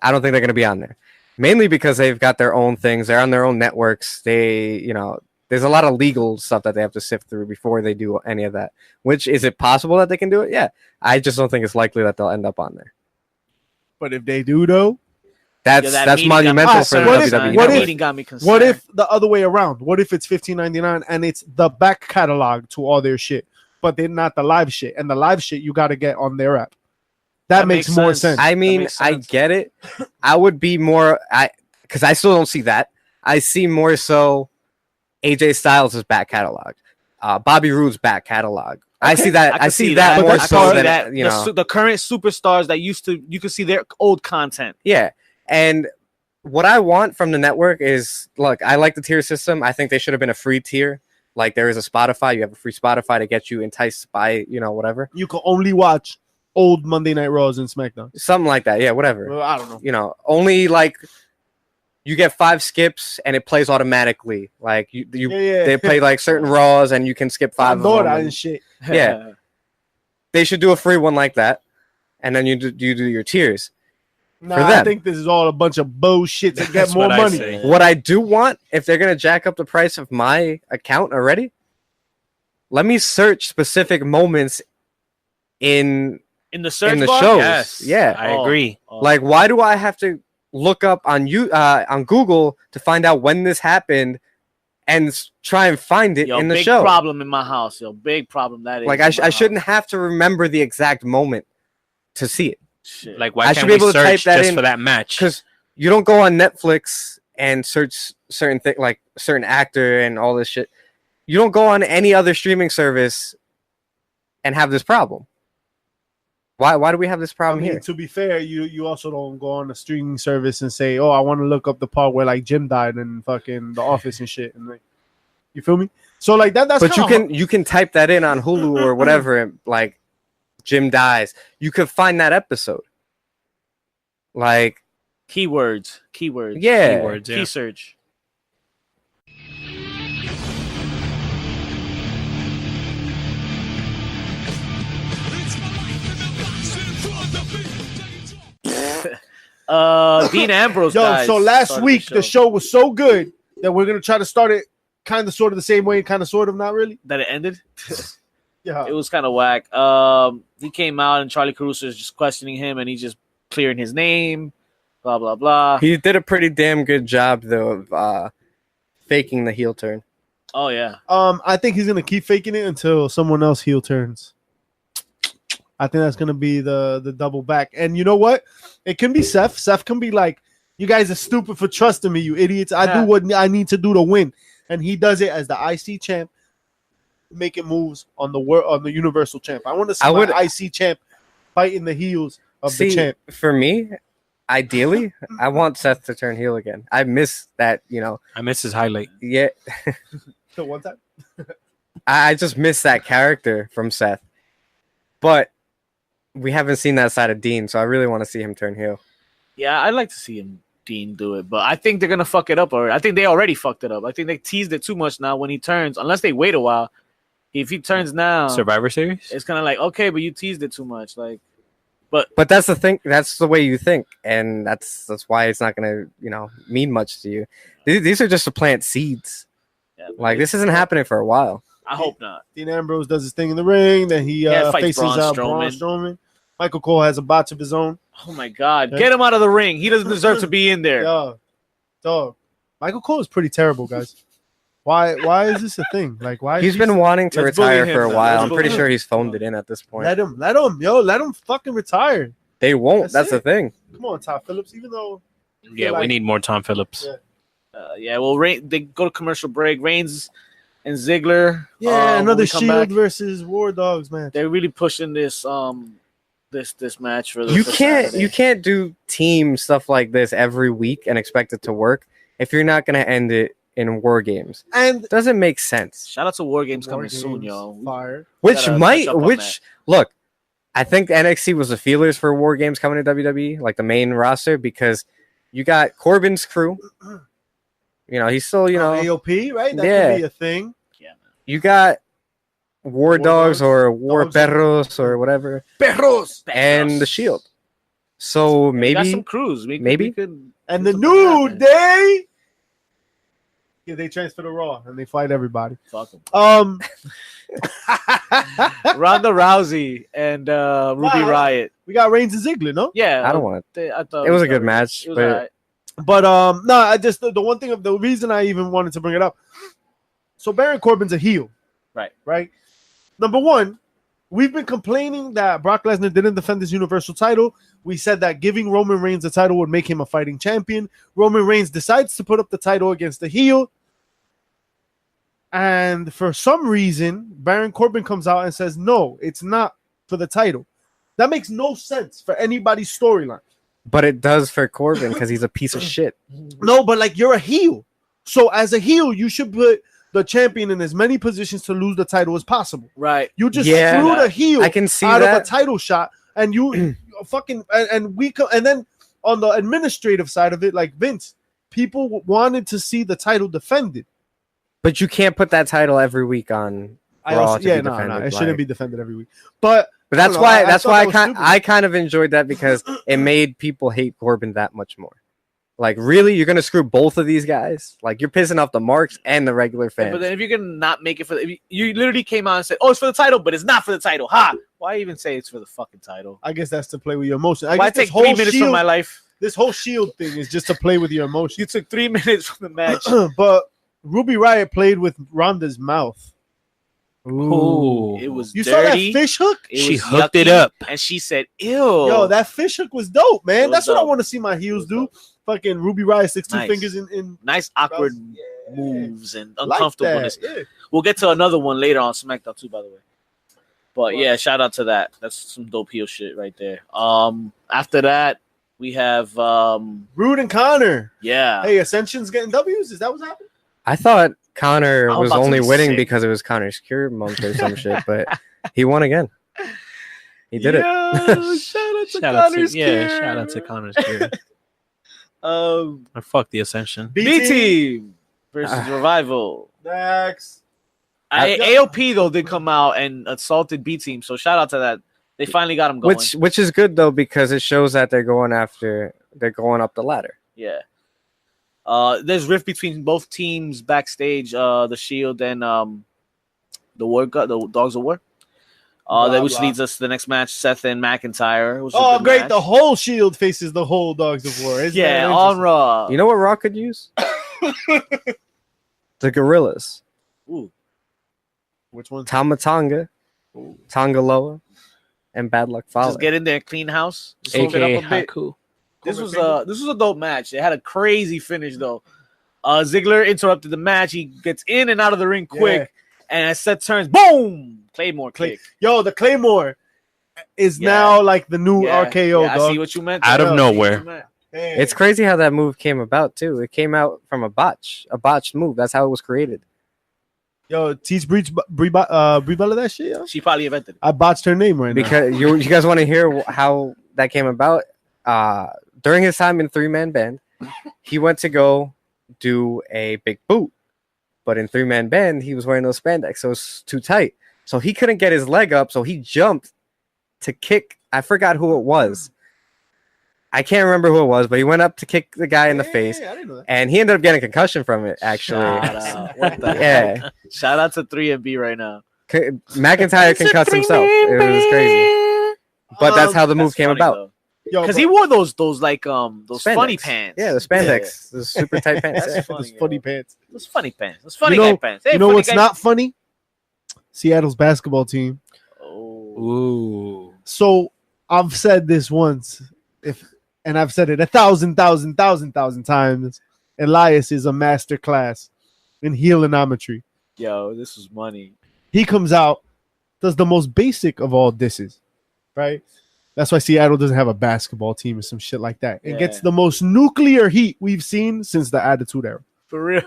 [SPEAKER 4] I don't think they're going to be on there. Mainly because they've got their own things. They're on their own networks. There's a lot of legal stuff that they have to sift through before they do any of that. Which, is it possible that they can do it? Yeah. I just don't think it's likely that they'll end up on there.
[SPEAKER 2] But if they do, though,
[SPEAKER 4] that's monumental for the WWE.
[SPEAKER 1] That meeting got me concerned.
[SPEAKER 2] What if the other way around? What if it's $15.99 and it's the back catalog to all their shit, but they're not the live shit, and the live shit you got to get on their app? That makes more sense.
[SPEAKER 4] I mean, I get it. I would be more because I still don't see that. I see more so AJ Styles' back catalog, Bobby Roode's back catalog. Okay. I see that. I see that more so than that.
[SPEAKER 1] The current superstars that you could see their old content.
[SPEAKER 4] Yeah, and what I want from the network is, look, I like the tier system. I think they should have been a free tier. Like there is a Spotify. You have a free Spotify to get you enticed by whatever.
[SPEAKER 2] You can only watch old Monday Night Raws and SmackDown.
[SPEAKER 4] Something like that. Yeah, whatever.
[SPEAKER 2] Well, I don't know.
[SPEAKER 4] Only like you get 5 skips and it plays automatically. Like they play like certain Raws and you can skip 5 of them.
[SPEAKER 2] And shit.
[SPEAKER 4] Yeah. They should do a free one like that. And then you do your tiers.
[SPEAKER 2] I think this is all a bunch of bullshit to get more money.
[SPEAKER 4] What I do want, if they're going to jack up the price of my account already, let me search specific moments in
[SPEAKER 1] the search
[SPEAKER 4] in the
[SPEAKER 1] bar?
[SPEAKER 4] shows.
[SPEAKER 1] Yes.
[SPEAKER 4] Yeah,
[SPEAKER 5] I agree.
[SPEAKER 4] Like, why do I have to look up on Google to find out when this happened and try and find it in the show?
[SPEAKER 1] Big problem in my house, big problem that is.
[SPEAKER 4] Like, I shouldn't have to remember the exact moment to see it.
[SPEAKER 1] Shit.
[SPEAKER 5] Like, why can't we search just for that match?
[SPEAKER 4] Because you don't go on Netflix and search certain things, like certain actor and all this shit. You don't go on any other streaming service and have this problem. Why do we have this
[SPEAKER 2] I
[SPEAKER 4] problem
[SPEAKER 2] mean,
[SPEAKER 4] here?
[SPEAKER 2] to be fair, you also don't go on a streaming service and say, "Oh, I want to look up the part where like Jim died and fucking The Office and shit." And like, you feel me? So like that's.
[SPEAKER 4] But you can type that in on Hulu or whatever, and like Jim dies. You could find that episode. Like
[SPEAKER 1] Keywords.
[SPEAKER 4] yeah.
[SPEAKER 5] Keywords, yeah.
[SPEAKER 1] Key search. Dean Ambrose.
[SPEAKER 2] Yo,
[SPEAKER 1] dies.
[SPEAKER 2] so last
[SPEAKER 1] Started
[SPEAKER 2] week the show was so good that we're gonna try to start it kind of sort of the same way, kind of sort of not really.
[SPEAKER 1] that it ended.
[SPEAKER 2] Yeah,
[SPEAKER 1] It was kind of whack. He came out and Charlie Caruso is just questioning him, and he's just clearing his name. Blah blah blah.
[SPEAKER 4] He did a pretty damn good job though of faking the heel turn.
[SPEAKER 1] Oh yeah.
[SPEAKER 2] I think he's gonna keep faking it until someone else heel turns. I think that's gonna be the double back. And you know what? It can be Seth. Seth can be like, "You guys are stupid for trusting me, you idiots. I do what I need to do to win." And he does it as the IC champ, making moves on the Universal champ. I want to see my IC champ fighting the heels of the champ.
[SPEAKER 4] For me, ideally, I want Seth to turn heel again. I miss that,
[SPEAKER 5] I miss his highlight.
[SPEAKER 4] Yeah.
[SPEAKER 2] So one time,
[SPEAKER 4] I just miss that character from Seth. But we haven't seen that side of Dean, so I really want to see him turn heel.
[SPEAKER 1] Yeah, I'd like to see Dean do it, but I think they're gonna fuck it up already. I think they already fucked it up. I think they teased it too much now. When he turns, unless they wait a while, if he turns now,
[SPEAKER 5] Survivor Series.
[SPEAKER 1] it's kind of like okay, but you teased it too much. Like,
[SPEAKER 4] But that's the thing. That's the way you think, and that's why it's not gonna mean much to you. These are just to plant seeds.
[SPEAKER 1] yeah,
[SPEAKER 4] Like this isn't happening for a while.
[SPEAKER 1] I hope not.
[SPEAKER 2] Dean Ambrose does his thing in the ring. Then he
[SPEAKER 1] fights
[SPEAKER 2] faces
[SPEAKER 1] Braun
[SPEAKER 2] Braun Strowman. Michael Cole has a botch of his own.
[SPEAKER 1] Oh my god,
[SPEAKER 2] Yeah.
[SPEAKER 1] get him out of the ring. He doesn't deserve to be in there.
[SPEAKER 2] Yeah, dog. Michael Cole is pretty terrible, guys. Why is this a thing? Like why?
[SPEAKER 4] He's been wanting to
[SPEAKER 1] Let's bully
[SPEAKER 4] retire
[SPEAKER 1] him
[SPEAKER 4] for a
[SPEAKER 1] now.
[SPEAKER 4] while.
[SPEAKER 1] Let's
[SPEAKER 4] I'm pretty
[SPEAKER 1] bully
[SPEAKER 4] sure
[SPEAKER 1] him.
[SPEAKER 4] he's phoned it in at this point.
[SPEAKER 2] let him fucking retire.
[SPEAKER 4] They won't. That's the
[SPEAKER 2] it.
[SPEAKER 4] thing.
[SPEAKER 2] Come on, Todd Phillips. Even though
[SPEAKER 5] Yeah, we need more Tom Phillips.
[SPEAKER 2] Yeah.
[SPEAKER 1] Well, they go to commercial break. Reigns and Ziggler.
[SPEAKER 2] another
[SPEAKER 1] when we come
[SPEAKER 2] Shield
[SPEAKER 1] back,
[SPEAKER 2] versus War Dogs match.
[SPEAKER 1] they're really pushing this this match for the.
[SPEAKER 4] You
[SPEAKER 1] for
[SPEAKER 4] can't
[SPEAKER 1] Saturday.
[SPEAKER 4] you can't do team stuff like this every week and expect it to work if you're not gonna end it in War Games.
[SPEAKER 2] And
[SPEAKER 4] It doesn't make sense.
[SPEAKER 1] Shout out to War Games
[SPEAKER 2] War
[SPEAKER 1] coming soon,
[SPEAKER 2] Games,
[SPEAKER 1] yo.
[SPEAKER 2] Fire.
[SPEAKER 4] Which
[SPEAKER 1] gotta
[SPEAKER 4] might
[SPEAKER 1] catch up on that.
[SPEAKER 4] look, I think NXT was the feelers for War Games coming to WWE, like the main roster, because you got Corbin's crew. He's still,
[SPEAKER 2] AOP, right? That
[SPEAKER 4] Yeah.
[SPEAKER 2] could be a thing.
[SPEAKER 4] you got War Dogs
[SPEAKER 2] Dogs,
[SPEAKER 4] or War
[SPEAKER 2] Dogs.
[SPEAKER 4] Perros or whatever,
[SPEAKER 2] Perros.
[SPEAKER 4] and the Shield. So
[SPEAKER 1] We got some
[SPEAKER 4] maybe
[SPEAKER 1] crews. We
[SPEAKER 4] maybe?
[SPEAKER 1] could
[SPEAKER 2] And the
[SPEAKER 1] make something
[SPEAKER 2] New
[SPEAKER 1] happen.
[SPEAKER 2] Day. Yeah, they transfer to Raw and they fight everybody.
[SPEAKER 1] Fuck 'em. Ronda Rousey and Ruby
[SPEAKER 2] Wow.
[SPEAKER 1] Riot.
[SPEAKER 2] We got Reigns and Ziggler, no?
[SPEAKER 1] Yeah,
[SPEAKER 4] I don't want
[SPEAKER 1] I thought
[SPEAKER 4] it was a good match,
[SPEAKER 1] It was
[SPEAKER 4] but
[SPEAKER 1] alright.
[SPEAKER 2] But no, I just the one thing of the reason I even wanted to bring it up. So Baron Corbin's a heel, right. Number one, we've been complaining that Brock Lesnar didn't defend his Universal title. We said that giving Roman Reigns the title would make him a fighting champion. Roman Reigns decides to put up the title against the heel, and for some reason, Baron Corbin comes out and says, "No, it's not for the title." That makes no sense for anybody's storyline.
[SPEAKER 4] but it does for Corbin because he's a piece of shit.
[SPEAKER 2] No, but like you're a heel. So as a heel, you should put the champion in as many positions to lose the title as possible.
[SPEAKER 1] Right.
[SPEAKER 2] You just
[SPEAKER 4] Yeah,
[SPEAKER 2] threw the heel
[SPEAKER 4] I can see
[SPEAKER 2] out
[SPEAKER 4] that.
[SPEAKER 2] of a title shot, and you fucking and then on the administrative side of it, like Vince, people wanted to see the title defended.
[SPEAKER 4] But you can't put that title every week on Raw to be defended.
[SPEAKER 2] It shouldn't be defended every week. But
[SPEAKER 4] That's
[SPEAKER 2] I
[SPEAKER 4] why.
[SPEAKER 2] don't know,
[SPEAKER 4] That's
[SPEAKER 2] thought
[SPEAKER 4] why
[SPEAKER 2] that was stupid.
[SPEAKER 4] I kind of enjoyed that because it made people hate Corbin that much more. Like, really, you're gonna screw both of these guys? Like, you're pissing off the marks and the regular fans.
[SPEAKER 1] But then if you're gonna not make it for you literally came out and said, "Oh, it's for the title," but it's not for the title. Ha! Why even say it's for the fucking title?
[SPEAKER 2] I guess that's to play with your emotion.
[SPEAKER 1] Why
[SPEAKER 2] guess this
[SPEAKER 1] take 3 minutes
[SPEAKER 2] Shield,
[SPEAKER 1] from my life?
[SPEAKER 2] This whole Shield thing is just to play with your emotion.
[SPEAKER 1] You took 3 minutes from the match.
[SPEAKER 2] But Ruby Riott played with Ronda's mouth.
[SPEAKER 5] Ooh.
[SPEAKER 1] It was
[SPEAKER 2] You saw that
[SPEAKER 1] dirty.
[SPEAKER 2] fish hook?
[SPEAKER 1] It
[SPEAKER 5] She
[SPEAKER 1] was
[SPEAKER 5] hooked it
[SPEAKER 1] yucky,
[SPEAKER 5] up.
[SPEAKER 1] and she said, "Ew."
[SPEAKER 2] Yo, that fish hook was dope, man.
[SPEAKER 1] It was
[SPEAKER 2] That's what I
[SPEAKER 1] dope.
[SPEAKER 2] want to see my heels
[SPEAKER 1] It
[SPEAKER 2] do.
[SPEAKER 1] was
[SPEAKER 2] Fucking Ruby Riott sticks two
[SPEAKER 1] Nice.
[SPEAKER 2] fingers in
[SPEAKER 1] nice awkward
[SPEAKER 2] Yeah.
[SPEAKER 1] moves and
[SPEAKER 2] like
[SPEAKER 1] uncomfortableness.
[SPEAKER 2] that. Yeah.
[SPEAKER 1] We'll get to another one later on SmackDown too, by the way. But yeah, shout out to that. That's some dope heel shit right there. After that, we have
[SPEAKER 2] Rude and Connor.
[SPEAKER 1] yeah.
[SPEAKER 2] Hey, Ascension's getting W's. Is that what's happening?
[SPEAKER 4] I thought Connor
[SPEAKER 1] I'm
[SPEAKER 4] was
[SPEAKER 1] about to
[SPEAKER 4] only
[SPEAKER 1] be
[SPEAKER 4] winning
[SPEAKER 1] sick.
[SPEAKER 4] because it was Connor's cure month or some shit, but he won again. He did it.
[SPEAKER 1] Shout out to Connor's Cure.
[SPEAKER 5] Shout out to Connor's Cure.
[SPEAKER 1] Um,
[SPEAKER 5] Or fuck the Ascension.
[SPEAKER 1] B Team versus Revival.
[SPEAKER 2] Next.
[SPEAKER 1] AOP though did come out and assaulted B Team, so shout out to that. They finally got him going.
[SPEAKER 4] Which is good though because it shows that they're going up the ladder.
[SPEAKER 1] Yeah. There's rift between both teams backstage. The Shield and the Dogs of War. Which leads us to the next match: Seth and McIntyre. It was a good
[SPEAKER 2] Great!
[SPEAKER 1] match.
[SPEAKER 2] The whole Shield faces the whole Dogs of War. Isn't
[SPEAKER 1] yeah,
[SPEAKER 2] that
[SPEAKER 1] on
[SPEAKER 2] interesting?
[SPEAKER 1] Raw.
[SPEAKER 4] You know what Raw could use? The Gorillas.
[SPEAKER 1] Ooh.
[SPEAKER 2] Which one?
[SPEAKER 4] Tamatonga, Tongaloa, and Bad Luck Fale.
[SPEAKER 1] Just get in there, clean house. Just hold it
[SPEAKER 5] AKA
[SPEAKER 1] up a bit.
[SPEAKER 5] Haku.
[SPEAKER 1] This was a dope match. It had a crazy finish though. Ziggler interrupted the match. He gets in and out of the ring quick, and as Seth turns, boom, Claymore kick.
[SPEAKER 2] Yo, the Claymore is now like the new RKO.
[SPEAKER 1] Yeah, I
[SPEAKER 2] dog.
[SPEAKER 1] see what you meant.
[SPEAKER 5] Out of
[SPEAKER 1] I see
[SPEAKER 5] nowhere.
[SPEAKER 1] what you meant.
[SPEAKER 2] Damn.
[SPEAKER 4] It's crazy how that move came about too. It came out from a botched move. That's how it was created.
[SPEAKER 2] Yo, teach Brie Bella that shit. Yo.
[SPEAKER 1] She probably invented it.
[SPEAKER 2] I botched her name right now.
[SPEAKER 4] Because you guys want to hear how that came about? During his time in 3-man band, he went to go do a big boot, but in 3-man band he was wearing those spandex, so it's too tight. So he couldn't get his leg up, so he jumped to kick. I forgot who it was. I can't remember who it was, but he went up to kick the guy in the face,
[SPEAKER 2] I didn't know that.
[SPEAKER 4] and he ended up getting a concussion from it. Actually,
[SPEAKER 1] Shout out. What the
[SPEAKER 4] yeah.
[SPEAKER 1] heck? Shout out to 3MB right now.
[SPEAKER 4] McIntyre concussed himself. It was crazy, but that's how the move came about.
[SPEAKER 1] Because he wore those like those
[SPEAKER 4] Spandex.
[SPEAKER 1] funny pants.
[SPEAKER 4] Yeah, the spandex, the super tight pants.
[SPEAKER 1] That's
[SPEAKER 4] Yeah.
[SPEAKER 1] funny.
[SPEAKER 2] Those funny pants.
[SPEAKER 1] Those funny pants. Those funny
[SPEAKER 2] You know-
[SPEAKER 1] guy pants. Hey,
[SPEAKER 2] You know
[SPEAKER 1] funny
[SPEAKER 2] what's
[SPEAKER 1] guy-
[SPEAKER 2] not funny? Seattle's basketball team.
[SPEAKER 1] Oh.
[SPEAKER 5] Ooh.
[SPEAKER 2] So I've said this once, and I've said it 1,000 times. Elias is a master class in healinometry.
[SPEAKER 1] Yo, this was money.
[SPEAKER 2] He comes out, does the most basic of all disses, right? That's why Seattle doesn't have a basketball team or some shit like that. It gets
[SPEAKER 1] Yeah.
[SPEAKER 2] the most nuclear heat we've seen since the Attitude Era.
[SPEAKER 1] For real.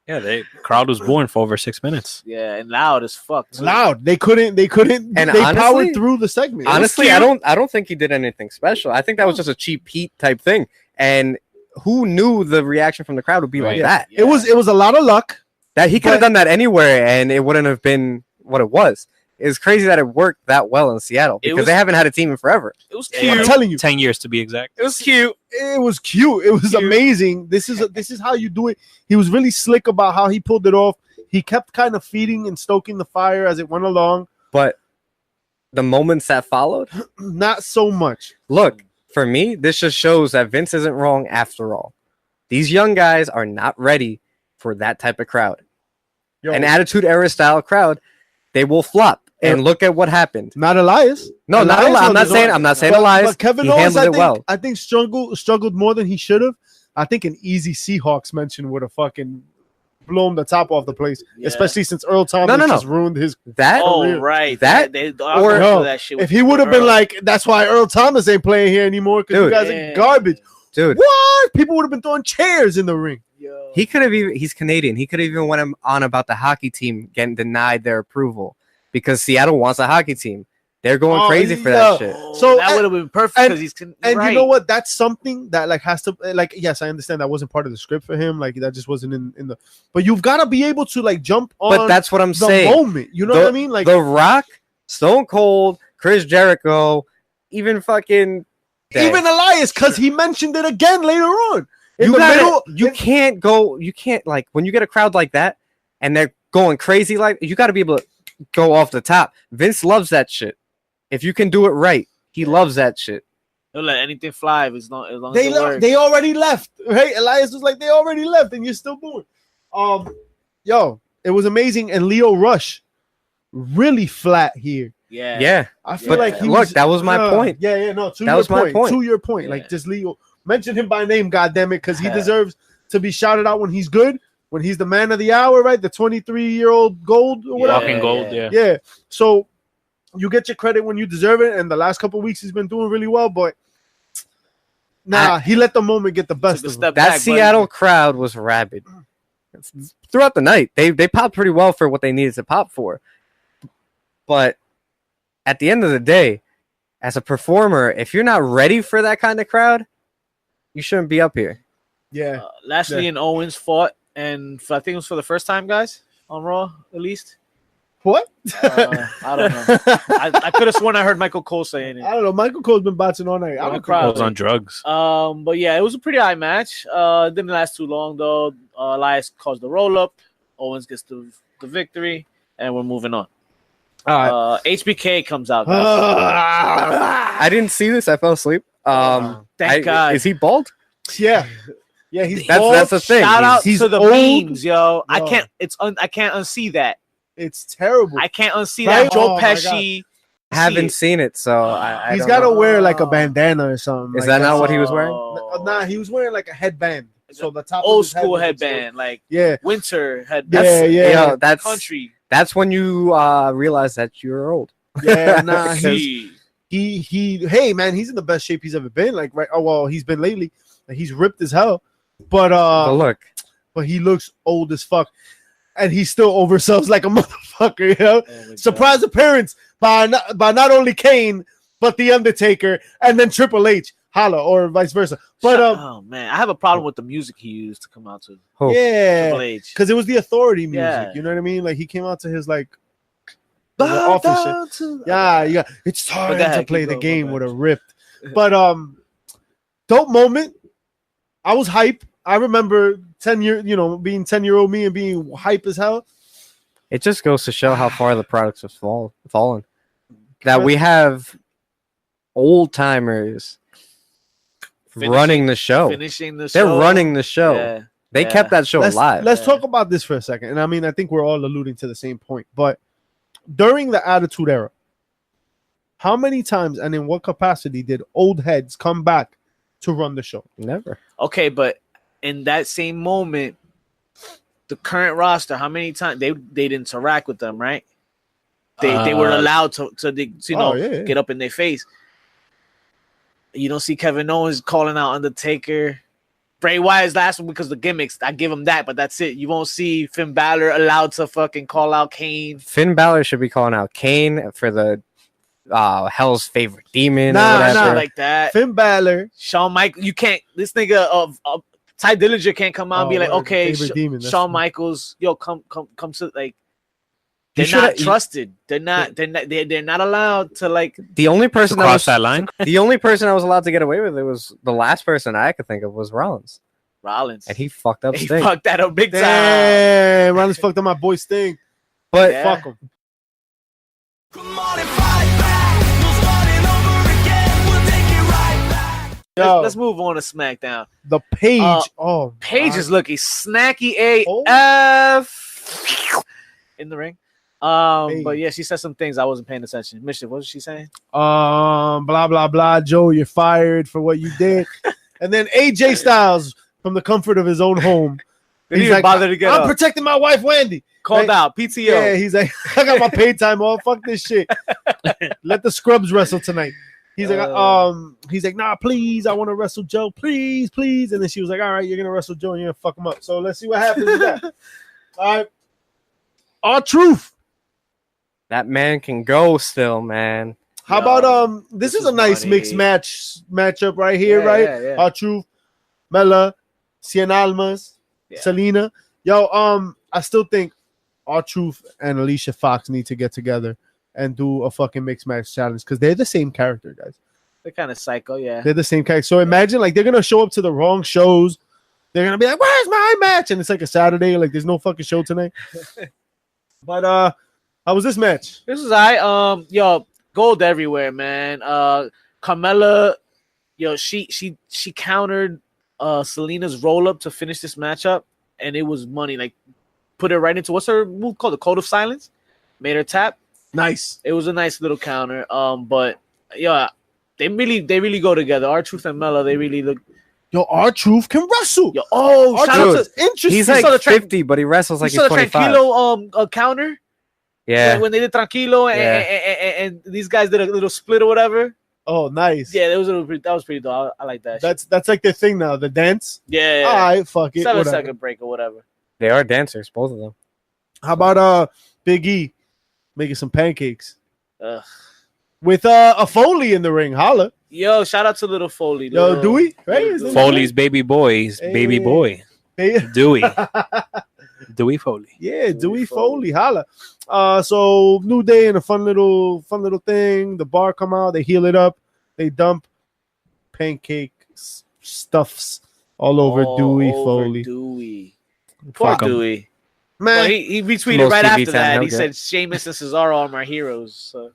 [SPEAKER 5] Yeah, the crowd was born for over 6 minutes.
[SPEAKER 1] Yeah, and loud as fuck. too.
[SPEAKER 2] Loud. They couldn't.
[SPEAKER 4] And
[SPEAKER 2] they
[SPEAKER 4] honestly-
[SPEAKER 2] powered through the segment.
[SPEAKER 4] Honestly, I don't think he did anything special. I think that was just a cheap heat type thing. And who knew the reaction from the crowd would be like
[SPEAKER 5] Right.
[SPEAKER 4] that?
[SPEAKER 2] It was a lot of luck.
[SPEAKER 4] That he could have
[SPEAKER 2] But-
[SPEAKER 4] done that anywhere, and it wouldn't have been what it was. It's crazy that it worked that well in Seattle
[SPEAKER 1] It
[SPEAKER 4] because
[SPEAKER 1] was-
[SPEAKER 4] they haven't had a team in forever.
[SPEAKER 1] It was
[SPEAKER 2] I'm
[SPEAKER 1] cute.
[SPEAKER 2] telling you,
[SPEAKER 5] 10 years to be exact.
[SPEAKER 1] It was cute.
[SPEAKER 2] it was cute. It was
[SPEAKER 1] Cute.
[SPEAKER 2] amazing. This is how you do it. He was really slick about how he pulled it off. He kept kind of feeding and stoking the fire as it went along.
[SPEAKER 4] But the moments that followed,
[SPEAKER 2] Not so much.
[SPEAKER 4] look, for me, this just shows that Vince isn't wrong after all. These young guys are not ready for that type of crowd.
[SPEAKER 2] Yo,
[SPEAKER 4] An Attitude Era style crowd, they will flop. And look at what happened.
[SPEAKER 2] not Elias.
[SPEAKER 4] No, not Elias. I'm not saying Elias.
[SPEAKER 2] But Kevin
[SPEAKER 4] He
[SPEAKER 2] Owens,
[SPEAKER 4] handled it well.
[SPEAKER 2] I think struggled more than he should have. I think an easy Seahawks mention would have fucking blown the top off the place,
[SPEAKER 1] Yeah.
[SPEAKER 2] especially since Earl Thomas
[SPEAKER 4] No.
[SPEAKER 2] just ruined his.
[SPEAKER 4] That
[SPEAKER 1] Oh,
[SPEAKER 2] real.
[SPEAKER 1] right.
[SPEAKER 4] That-
[SPEAKER 1] they
[SPEAKER 4] or-
[SPEAKER 2] No,
[SPEAKER 1] that shit
[SPEAKER 2] If he would have been like, that's why Earl Thomas ain't playing here anymore because you
[SPEAKER 4] Dude.
[SPEAKER 2] guys
[SPEAKER 1] Yeah.
[SPEAKER 2] are garbage.
[SPEAKER 4] dude,
[SPEAKER 2] What? People would have been throwing chairs in the ring.
[SPEAKER 1] Yo.
[SPEAKER 4] he could have even. He's Canadian. He could have even went on about the hockey team getting denied their approval because Seattle wants a hockey team. They're going
[SPEAKER 2] Oh,
[SPEAKER 4] crazy for
[SPEAKER 2] yeah.
[SPEAKER 4] that shit.
[SPEAKER 1] Oh,
[SPEAKER 2] So,
[SPEAKER 1] that would have been perfect
[SPEAKER 2] and-
[SPEAKER 1] because he's
[SPEAKER 2] And
[SPEAKER 1] right.
[SPEAKER 2] you know what? That's something that like has to like. Yes, I understand that wasn't part of the script for him. Like that just wasn't in the. But you've got to be able to like jump on.
[SPEAKER 4] But that's what I'm
[SPEAKER 2] the
[SPEAKER 4] saying.
[SPEAKER 2] moment. You know what I mean? Like
[SPEAKER 4] The Rock, Stone Cold, Chris Jericho, even fucking
[SPEAKER 2] even Elias, because he mentioned it again later on. In
[SPEAKER 4] you
[SPEAKER 2] the
[SPEAKER 4] gotta,
[SPEAKER 2] middle,
[SPEAKER 4] you can't like when you get a crowd like that and they're going crazy like you got to be able to go off the top. Vince loves that shit. If you can do it right, he loves that shit.
[SPEAKER 1] He'll let anything fly as long as it works.
[SPEAKER 2] they already left. Right? Elias was like, they already left, and you're still doing. Yo, it was amazing, and Leo Rush really flat here.
[SPEAKER 1] yeah.
[SPEAKER 4] Yeah,
[SPEAKER 2] I feel
[SPEAKER 1] But
[SPEAKER 2] like he
[SPEAKER 4] look, that was my point.
[SPEAKER 2] Yeah, no, to
[SPEAKER 4] That
[SPEAKER 2] your
[SPEAKER 4] was my
[SPEAKER 2] point.
[SPEAKER 4] point.
[SPEAKER 2] To your point,
[SPEAKER 1] Yeah.
[SPEAKER 2] like just Leo, mention him by name, goddammit, because he
[SPEAKER 1] Yeah.
[SPEAKER 2] deserves to be shouted out when he's good, when he's the man of the hour, right? The 23-year-old gold or whatever.
[SPEAKER 5] Walking gold, yeah.
[SPEAKER 2] Yeah. So you get your credit when you deserve it, and the last couple weeks he's been doing really well, but he let the moment get the best of him.
[SPEAKER 4] That Seattle crowd was rabid throughout the night. They popped pretty well for what they needed to pop for. But at the end of the day, as a performer, if you're not ready for that kind of crowd, you shouldn't be up here.
[SPEAKER 2] Yeah.
[SPEAKER 1] Lashley and Owens fought, and I think it was for the first time, guys, on Raw, at least.
[SPEAKER 2] What?
[SPEAKER 1] I don't know. I could have sworn I heard Michael Cole saying it.
[SPEAKER 2] I don't know. Michael Cole's been botching all night. I don't
[SPEAKER 5] I was on drugs.
[SPEAKER 1] But yeah, it was a pretty high match. Didn't last too long though. Elias caused the roll up. Owens gets the victory, and we're moving on.
[SPEAKER 2] All right.
[SPEAKER 1] HBK comes out.
[SPEAKER 4] I didn't see this. I fell asleep.
[SPEAKER 1] Thank God.
[SPEAKER 4] Is he bald?
[SPEAKER 2] Yeah. Yeah, he's
[SPEAKER 4] That's the thing.
[SPEAKER 1] Shout out
[SPEAKER 2] he's
[SPEAKER 1] to the
[SPEAKER 2] old.
[SPEAKER 1] memes, yo. I
[SPEAKER 2] Yo.
[SPEAKER 1] can't. I can't unsee that.
[SPEAKER 2] It's terrible.
[SPEAKER 1] I can't unsee
[SPEAKER 2] Right?
[SPEAKER 1] that. Joe
[SPEAKER 2] Oh, my
[SPEAKER 1] Pesci.
[SPEAKER 4] Haven't seen it, so I
[SPEAKER 2] He's
[SPEAKER 4] don't
[SPEAKER 2] got to
[SPEAKER 4] know.
[SPEAKER 2] wear like a bandana or something.
[SPEAKER 4] Is
[SPEAKER 2] like
[SPEAKER 4] that not what he was wearing?
[SPEAKER 2] Nah, he was wearing like a headband. So the top
[SPEAKER 1] Old
[SPEAKER 2] of his head
[SPEAKER 1] school
[SPEAKER 2] was
[SPEAKER 1] headband, like
[SPEAKER 2] Yeah.
[SPEAKER 1] winter headband.
[SPEAKER 2] Yeah, yeah.
[SPEAKER 4] Yo, that's
[SPEAKER 1] Country.
[SPEAKER 4] That's when you realize that you're old.
[SPEAKER 2] Yeah, nah.
[SPEAKER 1] See.
[SPEAKER 2] Hey man, he's in the best shape he's ever been. Like right. Oh well, he's been lately. Like, he's ripped as hell. But
[SPEAKER 4] look,
[SPEAKER 2] but he looks old as fuck, and he still oversells like a motherfucker. You know,
[SPEAKER 1] Oh
[SPEAKER 2] surprise appearance by not only Kane but the Undertaker, and then Triple H, holla, or vice versa. But
[SPEAKER 1] oh man, I have a problem with the music he used to come out to
[SPEAKER 2] yeah,
[SPEAKER 1] Triple H.
[SPEAKER 2] because it was the Authority music.
[SPEAKER 1] Yeah.
[SPEAKER 2] You know what I mean? Like he came out to his like office shit. Yeah. It's time
[SPEAKER 1] But go
[SPEAKER 2] to
[SPEAKER 1] ahead,
[SPEAKER 2] play
[SPEAKER 1] keep
[SPEAKER 2] the
[SPEAKER 1] going,
[SPEAKER 2] game
[SPEAKER 1] my
[SPEAKER 2] with
[SPEAKER 1] bad.
[SPEAKER 2] a ripped. But dope moment. I was hype. I remember 10-year, being 10-year-old me and being hype as hell.
[SPEAKER 4] it just goes to show how far the products have fallen. That we have old timers running the show.
[SPEAKER 1] Finishing the
[SPEAKER 4] They're
[SPEAKER 1] show.
[SPEAKER 4] running the show.
[SPEAKER 1] Yeah.
[SPEAKER 4] They
[SPEAKER 1] Yeah.
[SPEAKER 4] kept that show alive.
[SPEAKER 2] Let's
[SPEAKER 1] Yeah.
[SPEAKER 2] talk about this for a second. And I mean, I think we're all alluding to the same point. But during the Attitude Era, how many times and in what capacity did old heads come back to run the show?
[SPEAKER 4] Never.
[SPEAKER 1] Okay, but in that same moment, the current roster, how many times they didn't interact with them, right? They were allowed to get up in their face. You don't see Kevin Owens calling out Undertaker. Bray Wyatt's last one because of the gimmicks. I give him that, but that's it. You won't see Finn Balor allowed to fucking call out Kane.
[SPEAKER 4] Finn Balor should be calling out Kane for the Hell's Favorite Demon or
[SPEAKER 2] Nah,
[SPEAKER 4] whatever.
[SPEAKER 1] Shit like that.
[SPEAKER 2] Finn Balor.
[SPEAKER 1] Shawn Michaels, you can't. This nigga of Ty Dillinger can't come out and be like,
[SPEAKER 2] word,
[SPEAKER 1] okay,
[SPEAKER 2] Favorite Demon, that's
[SPEAKER 1] Shawn
[SPEAKER 2] true.
[SPEAKER 1] Michaels, yo, come to like.
[SPEAKER 4] You
[SPEAKER 1] They're not
[SPEAKER 4] shoulda-
[SPEAKER 1] trusted. They're not allowed to like.
[SPEAKER 4] The only person that
[SPEAKER 5] Cross
[SPEAKER 4] was
[SPEAKER 5] that line.
[SPEAKER 4] the only person I was allowed to get away with it was the last person I could think of was Rollins,
[SPEAKER 1] Rollins.
[SPEAKER 4] and he fucked up
[SPEAKER 1] He
[SPEAKER 4] Sting.
[SPEAKER 1] fucked that up big time.
[SPEAKER 2] Damn, Rollins fucked up my boy Sting.
[SPEAKER 4] But
[SPEAKER 1] Yeah.
[SPEAKER 2] Fuck him.
[SPEAKER 3] Come on and fight back. We'll start it over again. We'll take it right back.
[SPEAKER 2] Yo,
[SPEAKER 1] Let's move on to SmackDown.
[SPEAKER 2] the Page.
[SPEAKER 1] Paige
[SPEAKER 2] Paige
[SPEAKER 1] is looking snacky
[SPEAKER 2] Oh.
[SPEAKER 1] AF in the ring.
[SPEAKER 2] Paige.
[SPEAKER 1] But yeah, she said some things I wasn't paying attention. Mischief, what was she saying?
[SPEAKER 2] blah blah blah. Joe, you're fired for what you did. And then AJ Styles, from the comfort of his own home,
[SPEAKER 1] Didn't even bother to get
[SPEAKER 2] I'm
[SPEAKER 1] up.
[SPEAKER 2] protecting my wife Wendy.
[SPEAKER 1] Called
[SPEAKER 2] Like,
[SPEAKER 1] out PTO.
[SPEAKER 2] Yeah, he's like, I got my paid time off. Fuck this shit. Let the scrubs wrestle tonight. He's like, nah, please, I want to wrestle Joe, please. And then she was like, all right, you're gonna wrestle Joe and you're gonna fuck him up. So let's see what happens with that. All right, R-Truth.
[SPEAKER 4] that man can go still, man.
[SPEAKER 2] How
[SPEAKER 1] Yo,
[SPEAKER 2] about this is
[SPEAKER 1] is
[SPEAKER 2] a nice
[SPEAKER 1] money.
[SPEAKER 2] mixed matchup right here,
[SPEAKER 1] Yeah,
[SPEAKER 2] right?
[SPEAKER 1] yeah.
[SPEAKER 2] R-Truth, Mela, Cien Almas,
[SPEAKER 1] Yeah.
[SPEAKER 2] Selena. Yo, I still think R-Truth and Alicia Fox need to get together and do a fucking mixed match challenge because they're the same character, guys.
[SPEAKER 1] They're kind of psycho, yeah.
[SPEAKER 2] They're the same character. So imagine like they're gonna show up to the wrong shows. They're gonna be like, "Where's my match?" And it's like a Saturday, like there's no fucking show tonight. But how was this match?
[SPEAKER 1] This is yo, gold everywhere, man. Carmella, yo, she countered Selena's roll up to finish this matchup, and it was money. Like, put her right into what's her move called? The Code of Silence. Made her tap.
[SPEAKER 2] Nice.
[SPEAKER 1] It was a nice little counter. But yeah, they really go together. R-Truth and Mella, they really look.
[SPEAKER 2] Yo, R-Truth can wrestle.
[SPEAKER 1] Yo, shout out
[SPEAKER 2] R-Truth
[SPEAKER 1] to
[SPEAKER 2] is interesting.
[SPEAKER 4] He's
[SPEAKER 1] You
[SPEAKER 4] like
[SPEAKER 1] saw the
[SPEAKER 4] 50, but he wrestles like
[SPEAKER 1] you
[SPEAKER 4] he's
[SPEAKER 1] saw the
[SPEAKER 4] 25.
[SPEAKER 1] Tranquilo counter.
[SPEAKER 4] Yeah.
[SPEAKER 1] When they did Tranquilo and these guys did a little split or whatever.
[SPEAKER 2] Oh, nice.
[SPEAKER 1] Yeah, that was pretty dope. I like that.
[SPEAKER 2] That's like their thing now. The dance.
[SPEAKER 1] Yeah.
[SPEAKER 2] All right, fuck it.
[SPEAKER 1] 7-second break or whatever.
[SPEAKER 4] They are dancers, both of them.
[SPEAKER 2] How about Big E making some pancakes
[SPEAKER 1] Ugh.
[SPEAKER 2] with a Foley in the ring? Holla.
[SPEAKER 1] Yo, shout out to Little Foley.
[SPEAKER 2] Yo, Dewey, right? Is that
[SPEAKER 5] Foley's baby boy, baby boy,
[SPEAKER 2] Hey.
[SPEAKER 5] Dewey, Dewey Foley.
[SPEAKER 2] Yeah, Dewey Foley, holla. So New Day and a fun little thing. The bar come out, they heal it up, they dump pancake stuffs all over Dewey Foley.
[SPEAKER 1] Dewey. Poor
[SPEAKER 2] Fuck 'em.
[SPEAKER 1] Dewey.
[SPEAKER 2] Man,
[SPEAKER 1] Well, he retweeted
[SPEAKER 4] Most
[SPEAKER 1] right
[SPEAKER 4] TV
[SPEAKER 1] after
[SPEAKER 4] time,
[SPEAKER 1] that.
[SPEAKER 4] he'll
[SPEAKER 1] He
[SPEAKER 4] get.
[SPEAKER 1] said Sheamus and Cesaro are my heroes. So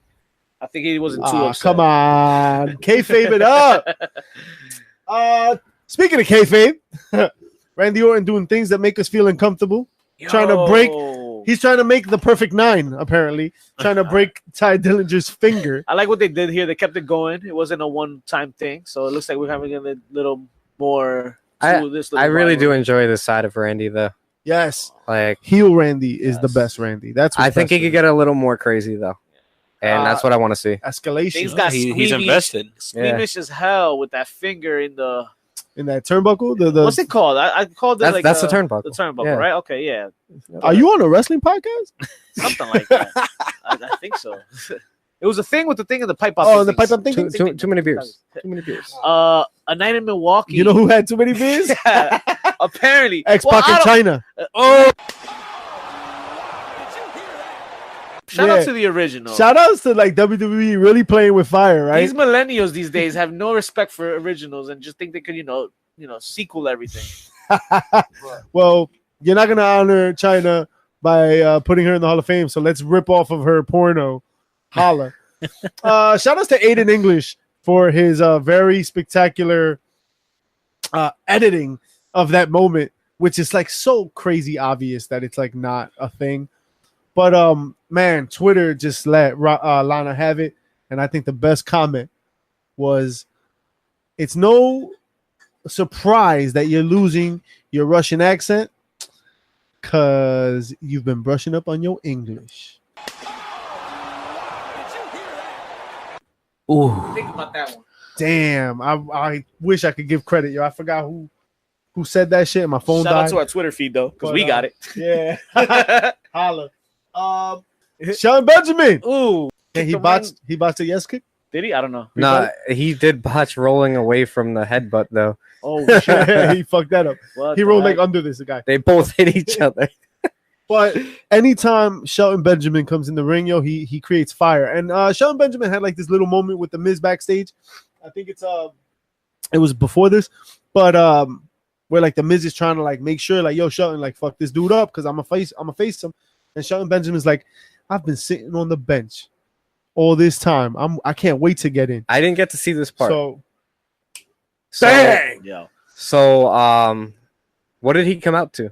[SPEAKER 1] I think he wasn't too upset.
[SPEAKER 2] come on, kayfabe it up. Speaking of kayfabe, Randy Orton doing things that make us feel uncomfortable. Trying to break. He's trying to make the perfect 9. Apparently, trying to break Ty Dillinger's finger.
[SPEAKER 1] I like what they did here. They kept it going. It wasn't a one-time thing. So it looks like we're having a little more to this.
[SPEAKER 4] I really do enjoy this side of Randy, though.
[SPEAKER 2] Yes,
[SPEAKER 4] Like,
[SPEAKER 2] heel Randy is the best Randy. That's what
[SPEAKER 4] I think he could get a little more crazy, though. And that's what I want to see.
[SPEAKER 2] escalation
[SPEAKER 1] Things got
[SPEAKER 5] He's invested.
[SPEAKER 1] squeamish as hell with that finger in the.
[SPEAKER 2] in that turnbuckle. The
[SPEAKER 1] What's it called? I called it
[SPEAKER 4] That's the turnbuckle.
[SPEAKER 1] The turnbuckle,
[SPEAKER 4] Yeah.
[SPEAKER 1] right? Okay, yeah,
[SPEAKER 2] Are you on a wrestling podcast?
[SPEAKER 1] something like that. I think so. It was a thing with the thing in the pipe.
[SPEAKER 2] Oh, the pipe up thing.
[SPEAKER 4] Too many beers. Too many beers.
[SPEAKER 1] A night in Milwaukee.
[SPEAKER 2] You know who had too many beers?
[SPEAKER 1] Yeah, apparently.
[SPEAKER 2] X-Pac
[SPEAKER 1] Well,
[SPEAKER 2] in China.
[SPEAKER 1] Oh. Shout
[SPEAKER 2] Yeah.
[SPEAKER 1] out to the original.
[SPEAKER 2] Shout outs to like WWE really playing with fire, right?
[SPEAKER 1] These millennials these days have no respect for originals and just think they could, sequel everything.
[SPEAKER 2] Well, you're not gonna honor China by putting her in the Hall of Fame, so let's rip off of her porno. Holla. Shout outs to Aiden English for his very spectacular editing of that moment, which is like so crazy obvious that it's like not a thing. But man, Twitter just let Lana have it, and I think the best comment was, "It's no surprise that you're losing your Russian accent, cause you've been brushing up on your English."
[SPEAKER 5] Ooh,
[SPEAKER 1] Think about that one.
[SPEAKER 2] Damn, I wish I could give credit, yo. I forgot who said that shit. My phone
[SPEAKER 1] Shout out
[SPEAKER 2] died.
[SPEAKER 1] to our Twitter feed though, because
[SPEAKER 2] But,
[SPEAKER 1] we got it.
[SPEAKER 2] Yeah, holla. Sean Benjamin.
[SPEAKER 1] Ooh,
[SPEAKER 2] Yeah, he
[SPEAKER 1] the
[SPEAKER 2] botched a yes kick.
[SPEAKER 1] did he? I don't know.
[SPEAKER 4] Nah, he did botch rolling away from the headbutt, though.
[SPEAKER 1] Oh shit!
[SPEAKER 2] Yeah, he fucked that up.
[SPEAKER 1] What
[SPEAKER 2] He
[SPEAKER 1] the
[SPEAKER 2] rolled
[SPEAKER 1] heck?
[SPEAKER 2] like under this guy.
[SPEAKER 4] They both hit each other.
[SPEAKER 2] But anytime Shelton Benjamin comes in the ring, yo, he creates fire. And Shelton Benjamin had like this little moment with the Miz backstage. I think it was before this, but where like the Miz is trying to like make sure like, yo, Shelton, like fuck this dude up because I'm a face him. And Shelton Benjamin's like, I've been sitting on the bench all this time. I can't wait to get in.
[SPEAKER 4] I didn't get to see this part.
[SPEAKER 2] So
[SPEAKER 1] Bang! Yo,
[SPEAKER 4] So, what did he come out to?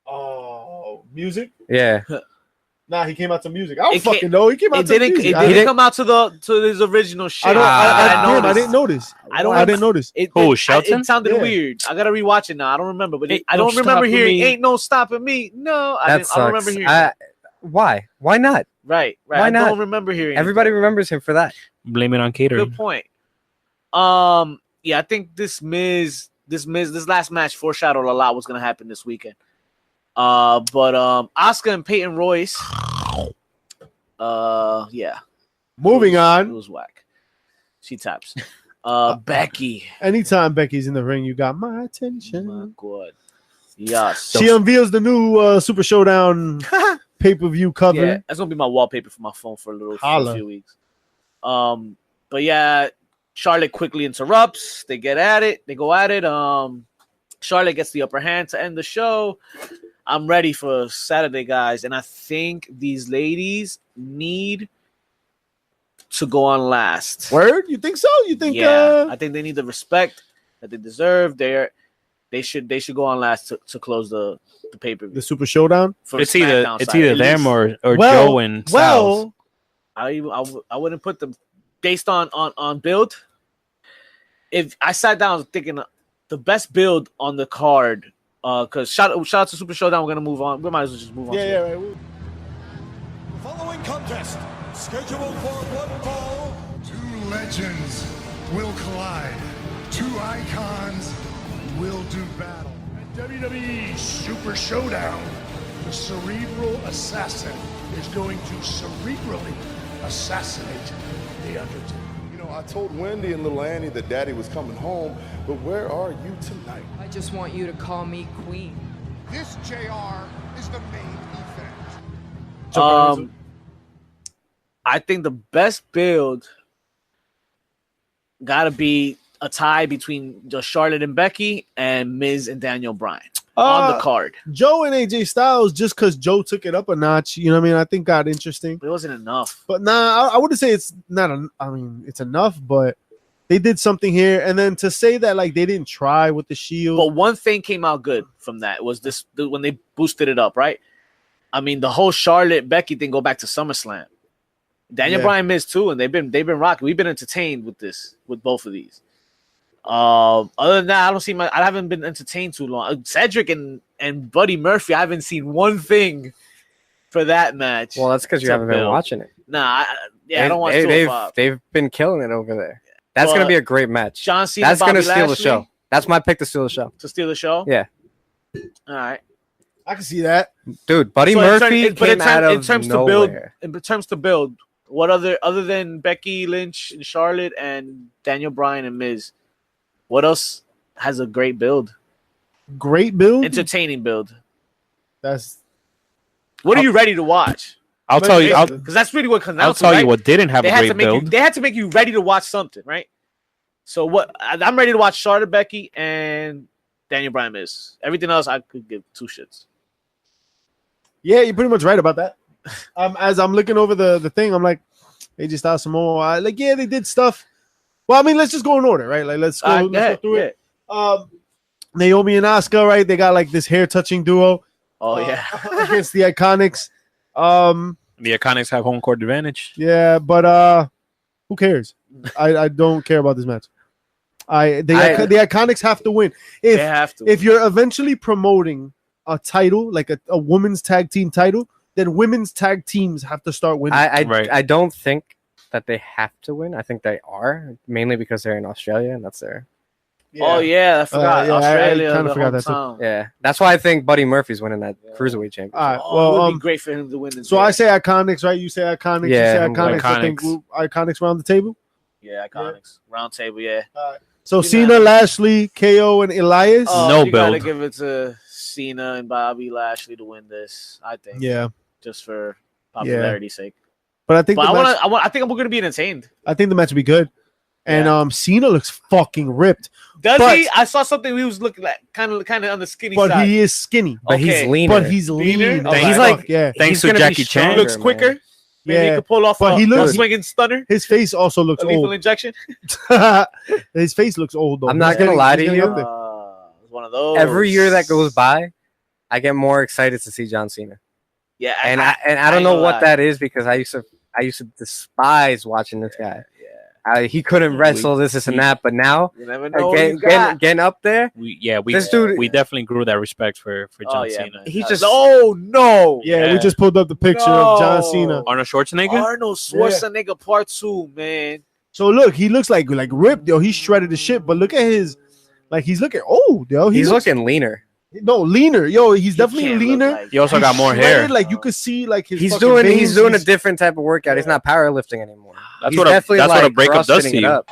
[SPEAKER 2] oh, music?
[SPEAKER 4] Yeah.
[SPEAKER 2] Nah, he came out to music. I don't
[SPEAKER 1] It ca-
[SPEAKER 2] fucking know. He came out
[SPEAKER 1] it
[SPEAKER 2] to
[SPEAKER 1] didn't.
[SPEAKER 2] music.
[SPEAKER 1] It
[SPEAKER 2] I
[SPEAKER 1] didn't come out to his original shit.
[SPEAKER 2] I didn't notice.
[SPEAKER 1] I
[SPEAKER 2] didn't notice.
[SPEAKER 5] Shelton?
[SPEAKER 1] It sounded
[SPEAKER 2] Yeah.
[SPEAKER 1] weird. I gotta rewatch it now. I don't remember, but
[SPEAKER 5] Ain't
[SPEAKER 1] I
[SPEAKER 5] no
[SPEAKER 1] don't remember
[SPEAKER 5] stopping
[SPEAKER 1] hearing
[SPEAKER 5] me.
[SPEAKER 1] "Ain't no stopping me." No, I
[SPEAKER 4] That
[SPEAKER 1] don't remember
[SPEAKER 4] sucks.
[SPEAKER 1] hearing. That.
[SPEAKER 4] Why? Why not?
[SPEAKER 1] Right.
[SPEAKER 4] Why
[SPEAKER 1] I
[SPEAKER 4] not?
[SPEAKER 1] don't remember hearing.
[SPEAKER 4] Everybody
[SPEAKER 1] it.
[SPEAKER 4] remembers him for that.
[SPEAKER 5] blame it on catering.
[SPEAKER 1] Good point. Yeah, I think this last match foreshadowed a lot what's gonna happen this weekend. But Asuka and Peyton Royce. Yeah.
[SPEAKER 2] Moving
[SPEAKER 1] It
[SPEAKER 2] on.
[SPEAKER 1] was whack. She taps. Becky.
[SPEAKER 2] Anytime Becky's in the ring, you got my
[SPEAKER 1] Oh my
[SPEAKER 2] attention.
[SPEAKER 1] God. Yes.
[SPEAKER 2] She unveils the new Super Showdown pay-per-view cover.
[SPEAKER 1] Yeah, that's gonna be my wallpaper for my phone for a
[SPEAKER 2] Holla.
[SPEAKER 1] few weeks. But yeah, Charlotte quickly interrupts. They get at it. They go at it. Charlotte gets the upper hand to end the show. I'm ready for Saturday, guys, and I think these ladies need to go on last.
[SPEAKER 2] Word? You think so? You think?
[SPEAKER 1] Yeah, I think they need the respect that they deserve. They should go on last to close the pay-per-view.
[SPEAKER 2] the Super Showdown?
[SPEAKER 1] For
[SPEAKER 5] It's
[SPEAKER 1] SmackDown
[SPEAKER 5] it's
[SPEAKER 1] side,
[SPEAKER 5] either
[SPEAKER 1] at
[SPEAKER 5] them
[SPEAKER 1] least.
[SPEAKER 5] or
[SPEAKER 2] Well-
[SPEAKER 5] Joe and Styles.
[SPEAKER 2] Well,
[SPEAKER 1] I wouldn't put them based on build. If I sat down thinking the best build on the card, because shout out to Super Showdown, we're gonna move on. We might as well just move on.
[SPEAKER 2] yeah,
[SPEAKER 1] to
[SPEAKER 2] yeah,
[SPEAKER 1] it.
[SPEAKER 2] right.
[SPEAKER 3] Following contest, scheduled for one fall.
[SPEAKER 6] Two legends will collide. Two icons will do battle. At WWE Super Showdown, the cerebral assassin is going to cerebrally assassinate The Undertaker.
[SPEAKER 7] You know, I told Wendy and little Annie that Daddy was coming home, but where are you tonight?
[SPEAKER 8] I just want you to call me Queen.
[SPEAKER 6] This JR is the main event.
[SPEAKER 1] I think the best build gotta be a tie between just Charlotte and Becky and Miz and Daniel Bryan on the card.
[SPEAKER 2] Joe and AJ Styles, just because Joe took it up a notch, you know what I mean? I think got interesting.
[SPEAKER 1] It wasn't enough.
[SPEAKER 2] But nah, I wouldn't say it's not. It's enough, but they did something here. And then to say that like they didn't try with the Shield.
[SPEAKER 1] But one thing came out good from that was this when they boosted it up, right? I mean, the whole Charlotte Becky thing go back to SummerSlam. Daniel Bryan Miz too, and they've been rocking. We've been entertained with both of these. Other than that, I haven't been entertained too long. Cedric and Buddy Murphy, I haven't seen one thing for that match.
[SPEAKER 4] Well, that's because you haven't been watching it.
[SPEAKER 1] Nah, I don't watch 205.
[SPEAKER 4] They've been killing it over there. That's gonna be a great match.
[SPEAKER 1] John Cena,
[SPEAKER 4] that's
[SPEAKER 1] Bobby
[SPEAKER 4] gonna steal
[SPEAKER 1] Lashley?
[SPEAKER 4] the show. That's my pick to steal the show.
[SPEAKER 1] To steal the show?
[SPEAKER 4] Yeah.
[SPEAKER 1] All right.
[SPEAKER 2] I can see that,
[SPEAKER 4] dude. Buddy Murphy came out of nowhere.
[SPEAKER 1] In terms to build, what other than Becky Lynch and Charlotte and Daniel Bryan and Miz, what else has a great build?
[SPEAKER 2] Great build,
[SPEAKER 1] entertaining build.
[SPEAKER 2] What
[SPEAKER 1] are you ready to watch?
[SPEAKER 5] I'll tell you,
[SPEAKER 1] because that's really what comes down
[SPEAKER 5] I'll
[SPEAKER 1] to,
[SPEAKER 5] tell
[SPEAKER 1] right?
[SPEAKER 5] you what didn't have a great build.
[SPEAKER 1] They had to make you ready to watch something, right? So what? I'm ready to watch Charlotte, Becky, and Daniel Bryan Miz. Everything else, I could give two shits.
[SPEAKER 2] Yeah, you're pretty much right about that. As I'm looking over the thing, I'm like, AJ Styles, Samoa. Yeah, they did stuff. Well, I mean, let's just go in order, right? Like, let's go through it. Naomi and Asuka, right? They got like this hair touching duo.
[SPEAKER 1] Oh yeah,
[SPEAKER 2] against the Iconics.
[SPEAKER 5] The Iconics have home court advantage.
[SPEAKER 2] Yeah, but who cares? I don't care about this match. The Iconics have to win.
[SPEAKER 1] They have to.
[SPEAKER 2] If you're eventually promoting a title, like a women's tag team title, then women's tag teams have to start winning.
[SPEAKER 4] I don't think that they have to win. I think they are, mainly because they're in Australia and that's their.
[SPEAKER 1] Yeah. Oh yeah, I forgot Australia.
[SPEAKER 2] I kind of forgot that too.
[SPEAKER 4] Yeah, that's why I think Buddy Murphy's winning that cruiserweight championship.
[SPEAKER 2] All right,
[SPEAKER 1] well, it would be great for him to win.
[SPEAKER 2] So I say Iconics, right? You say Iconics.
[SPEAKER 4] Yeah,
[SPEAKER 2] you say Iconics. I think Iconics round the table.
[SPEAKER 1] Yeah, Iconics round table. Yeah.
[SPEAKER 2] So Cena, Lashley, KO, and Elias.
[SPEAKER 5] No
[SPEAKER 1] you
[SPEAKER 5] build.
[SPEAKER 1] Gotta give it to Cena and Bobby Lashley to win this. I think.
[SPEAKER 2] Yeah.
[SPEAKER 1] Just for popularity's sake.
[SPEAKER 2] But I think
[SPEAKER 1] I think we're gonna be entertained.
[SPEAKER 2] I think the match will be good. And Cena looks fucking ripped.
[SPEAKER 1] Does he? I saw something he was looking like kind of on the skinny side.
[SPEAKER 2] But he is skinny.
[SPEAKER 4] But he's leaner.
[SPEAKER 2] But he's lean.
[SPEAKER 5] He's like thanks to Jackie Chan.
[SPEAKER 1] He looks quicker. Maybe he could pull off a swinging stunner.
[SPEAKER 2] His face also looks
[SPEAKER 1] lethal
[SPEAKER 2] old.
[SPEAKER 1] Injection.
[SPEAKER 2] His face looks old though.
[SPEAKER 4] I'm not gonna lie to you.
[SPEAKER 1] One of those.
[SPEAKER 4] Every year that goes by, I get more excited to see John Cena.
[SPEAKER 1] Yeah,
[SPEAKER 4] and I don't know what that is because I used to despise watching this guy. He couldn't wrestle this and that, but now
[SPEAKER 1] you never know
[SPEAKER 4] getting up there.
[SPEAKER 5] We definitely grew that respect for John Cena.
[SPEAKER 4] He just
[SPEAKER 1] no.
[SPEAKER 2] Yeah, we just pulled up the picture of John Cena.
[SPEAKER 5] Arnold
[SPEAKER 1] Schwarzenegger Part 2, man.
[SPEAKER 2] So look, he looks like ripped, yo. He's shredded as shit, but look at his, he's looking old, yo.
[SPEAKER 4] He's looking leaner.
[SPEAKER 2] No, leaner, yo. He's definitely leaner.
[SPEAKER 5] He also got more hair.
[SPEAKER 2] Like you could see, his.
[SPEAKER 4] He's doing a different type of workout. He's not powerlifting anymore.
[SPEAKER 5] That's what a breakup does to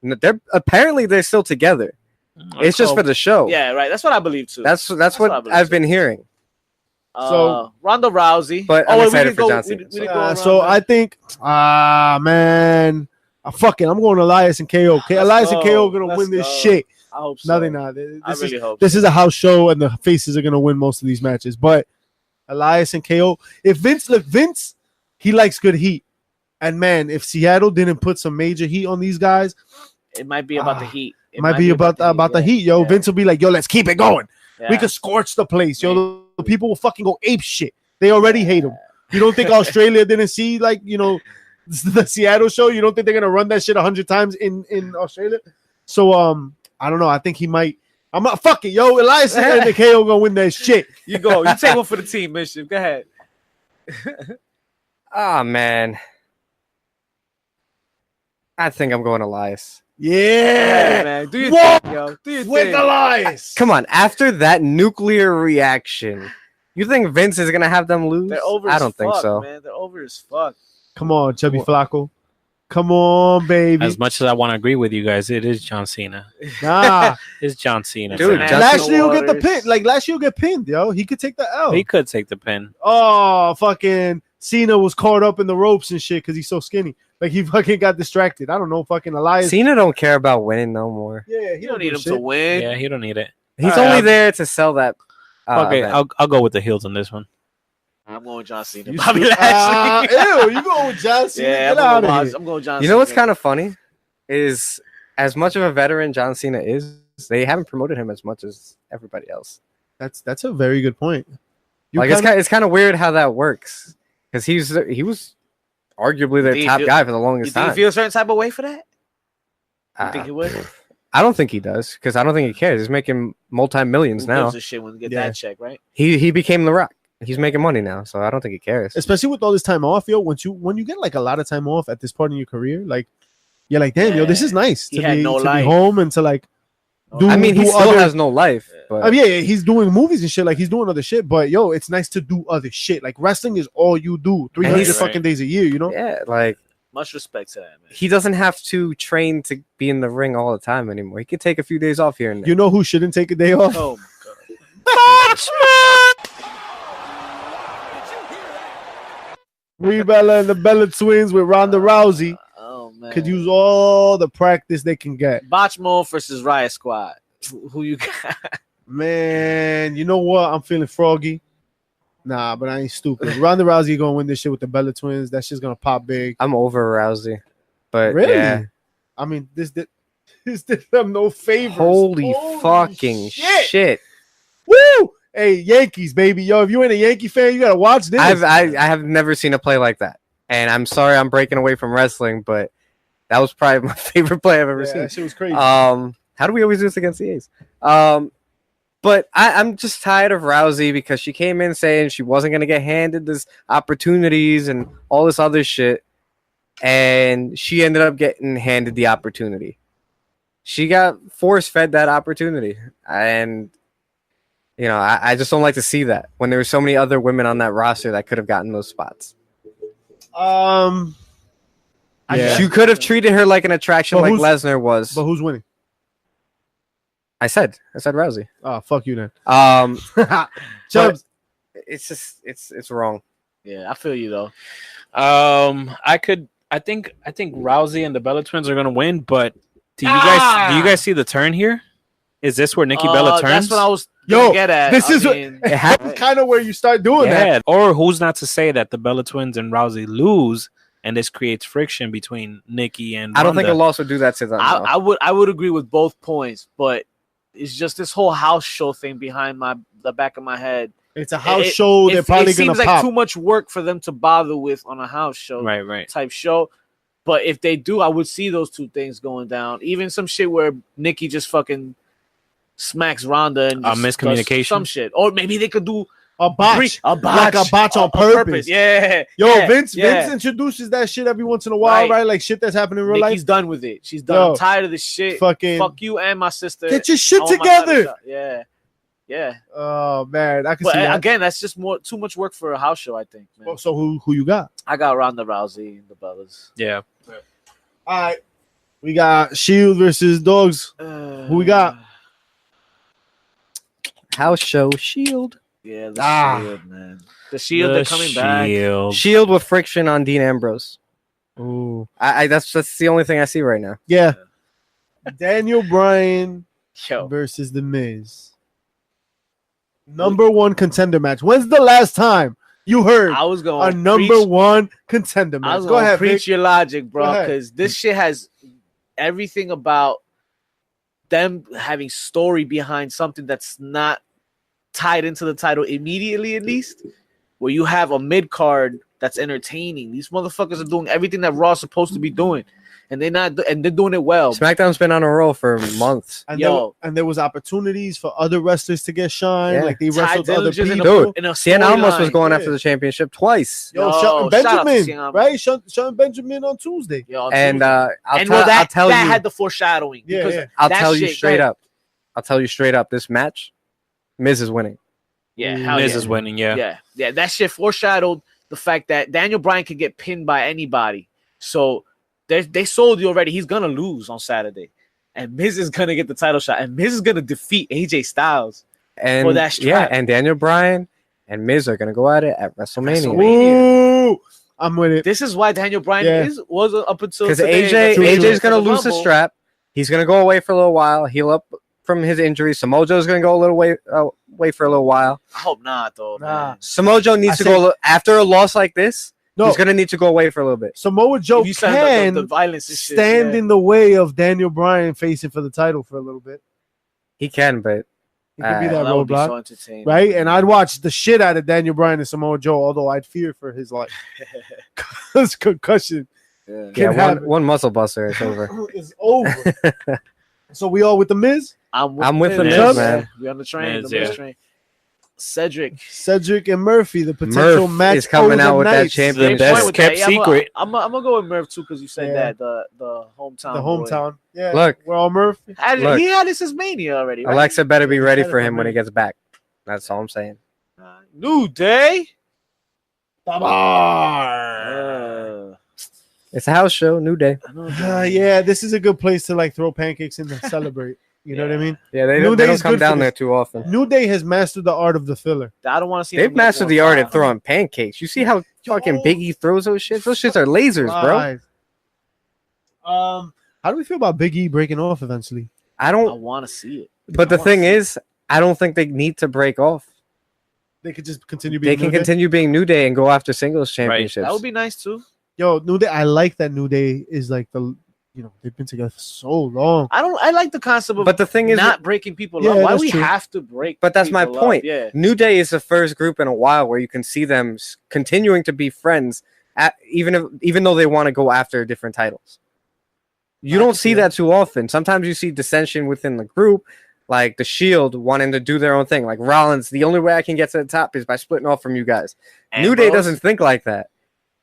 [SPEAKER 5] you.
[SPEAKER 4] Apparently they're still together. It's just for the show.
[SPEAKER 1] Yeah, right. That's what I believe too.
[SPEAKER 4] That's what I've been hearing.
[SPEAKER 1] So Ronda Rousey.
[SPEAKER 4] But I'm excited for John Cena.
[SPEAKER 2] So I think, man. Fuck it, I'm going Elias and KO. Elias and KO are gonna win this shit.
[SPEAKER 1] I hope so.
[SPEAKER 2] No, they're not.
[SPEAKER 1] I really hope
[SPEAKER 2] this is a house show, and the faces are gonna win most of these matches. But Elias and KO. If Vince, he likes good heat, and man, if Seattle didn't put some major heat on these guys,
[SPEAKER 1] it might be about the heat.
[SPEAKER 2] It might be about the heat, yo. Yeah. Vince will be like, yo, let's keep it going. Yeah. We could scorch the place, yo. The people will fucking go ape shit. They already hate him. You don't think Australia didn't see the Seattle show? You don't think they're gonna run that shit 100 times in Australia? So I don't know. I think he might I'm not fucking yo. Elias and the KO gonna win that shit.
[SPEAKER 1] You go. You take one for the team, Mission. Go ahead.
[SPEAKER 4] Oh man, I think I'm going Elias.
[SPEAKER 2] Yeah,
[SPEAKER 1] man. Do your
[SPEAKER 2] Whoa!
[SPEAKER 1] thing, yo. Do your
[SPEAKER 2] With
[SPEAKER 1] thing.
[SPEAKER 2] Elias.
[SPEAKER 4] Come on, after that nuclear reaction, you think Vince is gonna have them lose?
[SPEAKER 1] They're over
[SPEAKER 4] I
[SPEAKER 1] as
[SPEAKER 4] don't think
[SPEAKER 1] fuck,
[SPEAKER 4] so.
[SPEAKER 1] man. They're over as fuck.
[SPEAKER 2] Come on, Chubby Flacco. Come on, baby.
[SPEAKER 5] As much as I want to agree with you guys, it is John Cena.
[SPEAKER 2] Nah,
[SPEAKER 5] It's John Cena.
[SPEAKER 4] Dude,
[SPEAKER 5] man.
[SPEAKER 4] John
[SPEAKER 2] last year he'll get the
[SPEAKER 1] Waters.
[SPEAKER 2] pin. Like last year he'll get pinned, yo. He could take the L.
[SPEAKER 5] He could take the pin.
[SPEAKER 2] Oh, fucking Cena was caught up in the ropes and shit because he's so skinny. Like he fucking got distracted. I don't know, fucking Elias.
[SPEAKER 4] Cena don't care about winning no more.
[SPEAKER 2] Yeah,
[SPEAKER 1] You don't need him to win.
[SPEAKER 5] Yeah, he don't need it.
[SPEAKER 4] He's
[SPEAKER 1] All right,
[SPEAKER 4] only
[SPEAKER 1] I'll-
[SPEAKER 4] there to sell that.
[SPEAKER 5] Okay,
[SPEAKER 4] event.
[SPEAKER 5] I'll go with the heels on this one.
[SPEAKER 1] I'm going John Cena.
[SPEAKER 2] You
[SPEAKER 1] Bobby
[SPEAKER 2] should-
[SPEAKER 1] Lashley.
[SPEAKER 2] Ew, you going with John Cena?
[SPEAKER 1] Yeah,
[SPEAKER 2] Get out of here.
[SPEAKER 1] I'm going John Cena.
[SPEAKER 4] You know what's kind of funny is as much of a veteran John Cena is, they haven't promoted him as much as everybody else.
[SPEAKER 2] That's a very good point. You
[SPEAKER 4] Like it's kind of weird how that works because he was arguably their
[SPEAKER 1] Do you
[SPEAKER 4] top
[SPEAKER 1] feel-
[SPEAKER 4] guy for the
[SPEAKER 1] You
[SPEAKER 4] longest
[SPEAKER 1] think you
[SPEAKER 4] time.
[SPEAKER 1] feel a certain type of way for that? You
[SPEAKER 4] Uh,
[SPEAKER 1] think he would?
[SPEAKER 4] I don't think he does because I don't think he cares. He's making multi-millions
[SPEAKER 1] Who
[SPEAKER 4] now.
[SPEAKER 1] gives a shit when you get
[SPEAKER 2] Yeah.
[SPEAKER 1] that check, right?
[SPEAKER 4] He became The Rock. He's making money now, so I don't think he cares.
[SPEAKER 2] Especially with all this time off, yo. When you get like a lot of time off at this part in your career, like you're like, damn, yo, this is nice
[SPEAKER 1] He
[SPEAKER 2] to
[SPEAKER 1] had
[SPEAKER 2] be
[SPEAKER 1] no
[SPEAKER 2] to
[SPEAKER 1] life.
[SPEAKER 2] be home and to like do.
[SPEAKER 4] I mean, he
[SPEAKER 2] do
[SPEAKER 4] still
[SPEAKER 2] other-
[SPEAKER 4] has no life. But
[SPEAKER 2] I mean, yeah, he's doing movies and shit. Like he's doing other shit, but yo, it's nice to do other shit. Like wrestling is all you do, 300
[SPEAKER 4] he's-
[SPEAKER 2] fucking days a year. You know?
[SPEAKER 4] yeah, like
[SPEAKER 1] Much respect to that, man.
[SPEAKER 4] he doesn't have to train to be in the ring all the time anymore. He could take a few days off here and there.
[SPEAKER 2] You know who shouldn't take a day off?
[SPEAKER 1] Oh my god.
[SPEAKER 2] Brie Bella and the Bella Twins with Ronda Rousey
[SPEAKER 1] Oh man.
[SPEAKER 2] could use all the practice they can get.
[SPEAKER 1] Botch Mode versus Riot Squad. Who you got?
[SPEAKER 2] Man, you know what? I'm feeling froggy. Nah, but I ain't stupid. Ronda Rousey gonna win this shit with the Bella Twins. That shit's gonna pop big.
[SPEAKER 4] I'm over Rousey, but
[SPEAKER 2] Really?
[SPEAKER 4] yeah.
[SPEAKER 2] I mean, this did them no favors.
[SPEAKER 4] Holy fucking shit!
[SPEAKER 2] Woo! Hey, Yankees, baby. Yo, if you ain't a Yankee fan, you gotta watch this.
[SPEAKER 4] I have never seen a play like that, and I'm sorry I'm breaking away from wrestling, but that was probably my favorite play I've ever
[SPEAKER 2] Yeah,
[SPEAKER 4] seen.
[SPEAKER 2] that shit was crazy.
[SPEAKER 4] How do we always do this against the A's? But I'm just tired of Rousey because she came in saying she wasn't going to get handed this opportunities and all this other shit. And she ended up getting handed the opportunity. She got force-fed that opportunity. And, you know, I just don't like to see that when there were so many other women on that roster that could have gotten those spots.
[SPEAKER 2] Yeah.
[SPEAKER 4] You could have treated her like an attraction
[SPEAKER 2] But
[SPEAKER 4] like
[SPEAKER 2] who's-
[SPEAKER 4] Lesnar was.
[SPEAKER 2] But who's winning?
[SPEAKER 4] I said Rousey.
[SPEAKER 2] Oh, fuck you then. Chubbs.
[SPEAKER 4] It's just it's wrong.
[SPEAKER 1] Yeah, I feel you though.
[SPEAKER 5] I think Rousey and the Bella Twins are gonna win, but do you guys see the turn here? Is this where Nikki Bella turns?
[SPEAKER 1] That's what I was
[SPEAKER 2] Yo,
[SPEAKER 1] gonna get at.
[SPEAKER 2] this
[SPEAKER 1] I
[SPEAKER 2] is
[SPEAKER 1] mean,
[SPEAKER 2] kind of where you start doing that.
[SPEAKER 5] yeah. Or who's not to say that the Bella Twins and Rousey lose, and this creates friction between Nikki and
[SPEAKER 4] I don't think a
[SPEAKER 5] Ronda?
[SPEAKER 4] loss would do that to them. though.
[SPEAKER 1] I would agree with both points, but it's just this whole house show thing behind the back of my head.
[SPEAKER 2] It's a house show. They're probably
[SPEAKER 1] it
[SPEAKER 2] gonna
[SPEAKER 1] seems like
[SPEAKER 2] pop.
[SPEAKER 1] too much work for them to bother with on a house show
[SPEAKER 5] Right.
[SPEAKER 1] type show. But if they do, I would see those two things going down. Even some shit where Nikki just fucking smacks Ronda and just
[SPEAKER 5] miscommunication?
[SPEAKER 1] does some shit, or maybe they could do
[SPEAKER 2] a botch,
[SPEAKER 1] like
[SPEAKER 2] a botch on purpose.
[SPEAKER 1] Yeah,
[SPEAKER 2] Yo,
[SPEAKER 1] yeah,
[SPEAKER 2] Vince
[SPEAKER 1] yeah.
[SPEAKER 2] introduces that shit every once in a while, right? Like shit that's happening in real
[SPEAKER 1] Nikki's
[SPEAKER 2] life.
[SPEAKER 1] done with it. She's done.
[SPEAKER 2] Yo,
[SPEAKER 1] I'm tired of this shit.
[SPEAKER 2] fucking-
[SPEAKER 1] fuck you and my sister.
[SPEAKER 2] Get your shit
[SPEAKER 1] I want my title
[SPEAKER 2] together.
[SPEAKER 1] shot. Yeah.
[SPEAKER 2] Oh man, I can
[SPEAKER 1] But
[SPEAKER 2] see that.
[SPEAKER 1] again, that's just too much work for a house show. I think. Man.
[SPEAKER 2] So who you got?
[SPEAKER 1] I got Ronda Rousey and the Bellas.
[SPEAKER 5] Yeah.
[SPEAKER 2] All right, we got Shield versus Dogs. Who we got?
[SPEAKER 4] House show Shield.
[SPEAKER 1] Yeah, the Shield, man. The Shield, they're coming back.
[SPEAKER 4] Shield with friction on Dean Ambrose.
[SPEAKER 2] Ooh,
[SPEAKER 4] I that's the only thing I see right now.
[SPEAKER 2] yeah. Daniel Bryan
[SPEAKER 1] Yo,
[SPEAKER 2] versus The Miz. Number one contender match. When's the last time you heard
[SPEAKER 1] I was going
[SPEAKER 2] a number one contender
[SPEAKER 1] I
[SPEAKER 2] match?
[SPEAKER 1] was
[SPEAKER 2] Go
[SPEAKER 1] going to
[SPEAKER 2] ahead,
[SPEAKER 1] preach
[SPEAKER 2] Vic.
[SPEAKER 1] your logic, bro,
[SPEAKER 2] Go ahead.
[SPEAKER 1] because this shit has everything about them having story behind something that's not tied into the title immediately, at least, where you have a mid card that's entertaining. These motherfuckers are doing everything that Raw's supposed to be doing. and they're doing it well.
[SPEAKER 4] SmackDown's been on a roll for months.
[SPEAKER 2] And
[SPEAKER 1] Yo.
[SPEAKER 2] there was opportunities for other wrestlers to get shine.
[SPEAKER 4] Yeah.
[SPEAKER 2] Like they
[SPEAKER 1] Ty
[SPEAKER 2] wrestled other
[SPEAKER 1] Diligent's in
[SPEAKER 2] people.
[SPEAKER 4] Dude,
[SPEAKER 1] in a
[SPEAKER 4] Cien Almas was
[SPEAKER 1] storyline.
[SPEAKER 4] going
[SPEAKER 2] Yeah.
[SPEAKER 4] after the championship twice.
[SPEAKER 2] Yo,
[SPEAKER 1] Yo,
[SPEAKER 2] Shelton
[SPEAKER 1] shout out to
[SPEAKER 2] Benjamin,
[SPEAKER 1] Cien Almas.
[SPEAKER 2] right? Shelton Benjamin on Tuesday.
[SPEAKER 1] Yo,
[SPEAKER 4] And
[SPEAKER 1] Tuesday.
[SPEAKER 4] I'll tell
[SPEAKER 1] that
[SPEAKER 4] you,
[SPEAKER 1] had the foreshadowing.
[SPEAKER 2] Yeah,
[SPEAKER 1] because
[SPEAKER 2] yeah.
[SPEAKER 4] I'll
[SPEAKER 1] that
[SPEAKER 4] tell you
[SPEAKER 1] shit-
[SPEAKER 4] straight
[SPEAKER 1] go
[SPEAKER 4] up. I'll tell you straight up. This match, Miz is winning.
[SPEAKER 1] Yeah, hell
[SPEAKER 5] Miz
[SPEAKER 1] yeah.
[SPEAKER 5] is winning. Yeah.
[SPEAKER 1] Yeah. That shit foreshadowed the fact that Daniel Bryan could get pinned by anybody. So they sold you already. He's gonna lose on Saturday, and Miz is gonna get the title shot, and Miz is gonna defeat AJ Styles.
[SPEAKER 4] And
[SPEAKER 1] For that strap.
[SPEAKER 4] yeah, and Daniel Bryan and Miz are gonna go at it at WrestleMania.
[SPEAKER 2] Ooh, I'm with it.
[SPEAKER 1] This is why Daniel Bryan
[SPEAKER 2] Yeah.
[SPEAKER 1] was up until
[SPEAKER 4] Because
[SPEAKER 1] today.
[SPEAKER 4] AJ's gonna
[SPEAKER 1] For the
[SPEAKER 4] lose the
[SPEAKER 1] Rumble.
[SPEAKER 4] strap. He's gonna go away for a little while, heal up from his injury. Samoa Joe's gonna go a little away for a little while.
[SPEAKER 1] I hope not, though.
[SPEAKER 2] Nah.
[SPEAKER 1] Man.
[SPEAKER 4] Samoa Joe needs
[SPEAKER 2] I
[SPEAKER 4] to
[SPEAKER 2] say-
[SPEAKER 4] go after a loss like this.
[SPEAKER 2] No,
[SPEAKER 4] He's gonna need to go away for a little bit.
[SPEAKER 2] Samoa Joe
[SPEAKER 1] If you said
[SPEAKER 2] can
[SPEAKER 1] the violence and shit,
[SPEAKER 2] stand
[SPEAKER 1] yeah.
[SPEAKER 2] in the way of Daniel Bryan facing for the title for a little bit.
[SPEAKER 4] He can, but
[SPEAKER 2] He could be
[SPEAKER 4] Uh,
[SPEAKER 2] that
[SPEAKER 1] That would be
[SPEAKER 2] roadblock.
[SPEAKER 1] so entertaining.
[SPEAKER 2] Right, and I'd watch the shit out of Daniel Bryan and Samoa Joe, although I'd fear for his life. Because concussion
[SPEAKER 1] Yeah.
[SPEAKER 4] yeah,
[SPEAKER 2] Can happen.
[SPEAKER 4] one muscle buster, it's over.
[SPEAKER 2] is over. So we all with the Miz,
[SPEAKER 4] I'm with the
[SPEAKER 5] Miz,
[SPEAKER 1] Miz,
[SPEAKER 4] man.
[SPEAKER 1] We on the train.
[SPEAKER 5] Miz,
[SPEAKER 1] the Miz
[SPEAKER 5] yeah.
[SPEAKER 1] train. Cedric.
[SPEAKER 2] Cedric and Murphy, the potential
[SPEAKER 4] Murph
[SPEAKER 2] match
[SPEAKER 4] is coming
[SPEAKER 2] of
[SPEAKER 4] out
[SPEAKER 2] the
[SPEAKER 4] with that
[SPEAKER 2] night.
[SPEAKER 4] champion.
[SPEAKER 5] The best
[SPEAKER 1] with
[SPEAKER 5] kept
[SPEAKER 1] that.
[SPEAKER 5] secret.
[SPEAKER 1] I'm gonna go with Murph too because you said
[SPEAKER 2] Yeah.
[SPEAKER 1] that the hometown.
[SPEAKER 2] The
[SPEAKER 1] boy.
[SPEAKER 2] hometown. Yeah,
[SPEAKER 4] Look.
[SPEAKER 2] we're all Murph.
[SPEAKER 4] Look.
[SPEAKER 1] He had this as Mania already. Right?
[SPEAKER 4] Alexa better be ready
[SPEAKER 2] Better
[SPEAKER 4] for
[SPEAKER 2] for
[SPEAKER 4] him when
[SPEAKER 2] me.
[SPEAKER 4] he gets back. That's all I'm saying.
[SPEAKER 1] New Day.
[SPEAKER 4] It's a house show, new day.
[SPEAKER 2] Yeah, this is a good place to like throw pancakes in and celebrate. You know what I mean?
[SPEAKER 4] Yeah, they
[SPEAKER 2] New
[SPEAKER 4] don't
[SPEAKER 2] Day's
[SPEAKER 4] come
[SPEAKER 2] good for
[SPEAKER 4] down
[SPEAKER 2] this.
[SPEAKER 4] there too often.
[SPEAKER 2] New Day has mastered the art of the filler.
[SPEAKER 1] I don't want to see.
[SPEAKER 4] They've
[SPEAKER 1] them get
[SPEAKER 4] mastered
[SPEAKER 1] more
[SPEAKER 4] the art
[SPEAKER 1] time.
[SPEAKER 4] of throwing pancakes. You see how fucking Big E throws those shits? Those shits are lasers, bro.
[SPEAKER 2] Right. How do we feel about Big E breaking off eventually?
[SPEAKER 4] I
[SPEAKER 1] I
[SPEAKER 4] don't.
[SPEAKER 1] want to see it.
[SPEAKER 4] But the
[SPEAKER 1] I wanna
[SPEAKER 4] thing
[SPEAKER 1] see
[SPEAKER 4] is, I don't think they need to break off.
[SPEAKER 2] They could just continue being.
[SPEAKER 4] They can
[SPEAKER 2] New Day?
[SPEAKER 4] continue being New Day and go after singles championships.
[SPEAKER 1] That would be nice too.
[SPEAKER 2] Yo, New Day. I like that New Day is like the. You know, they've been together for so long.
[SPEAKER 1] I like the concept of
[SPEAKER 4] But the thing is,
[SPEAKER 1] not breaking people
[SPEAKER 2] Yeah,
[SPEAKER 1] up. Why
[SPEAKER 2] that's
[SPEAKER 1] we
[SPEAKER 2] true.
[SPEAKER 1] have to break?
[SPEAKER 4] But that's my
[SPEAKER 1] people
[SPEAKER 4] point.
[SPEAKER 1] Up? Yeah.
[SPEAKER 4] New Day is the first group in a while where you can see them continuing to be friends, even though they want to go after different titles. You don't see that too often. Sometimes you see dissension within the group, like the Shield wanting to do their own thing. Like Rollins, the only way I can get to the top is by splitting off from you guys. New Day doesn't think like that.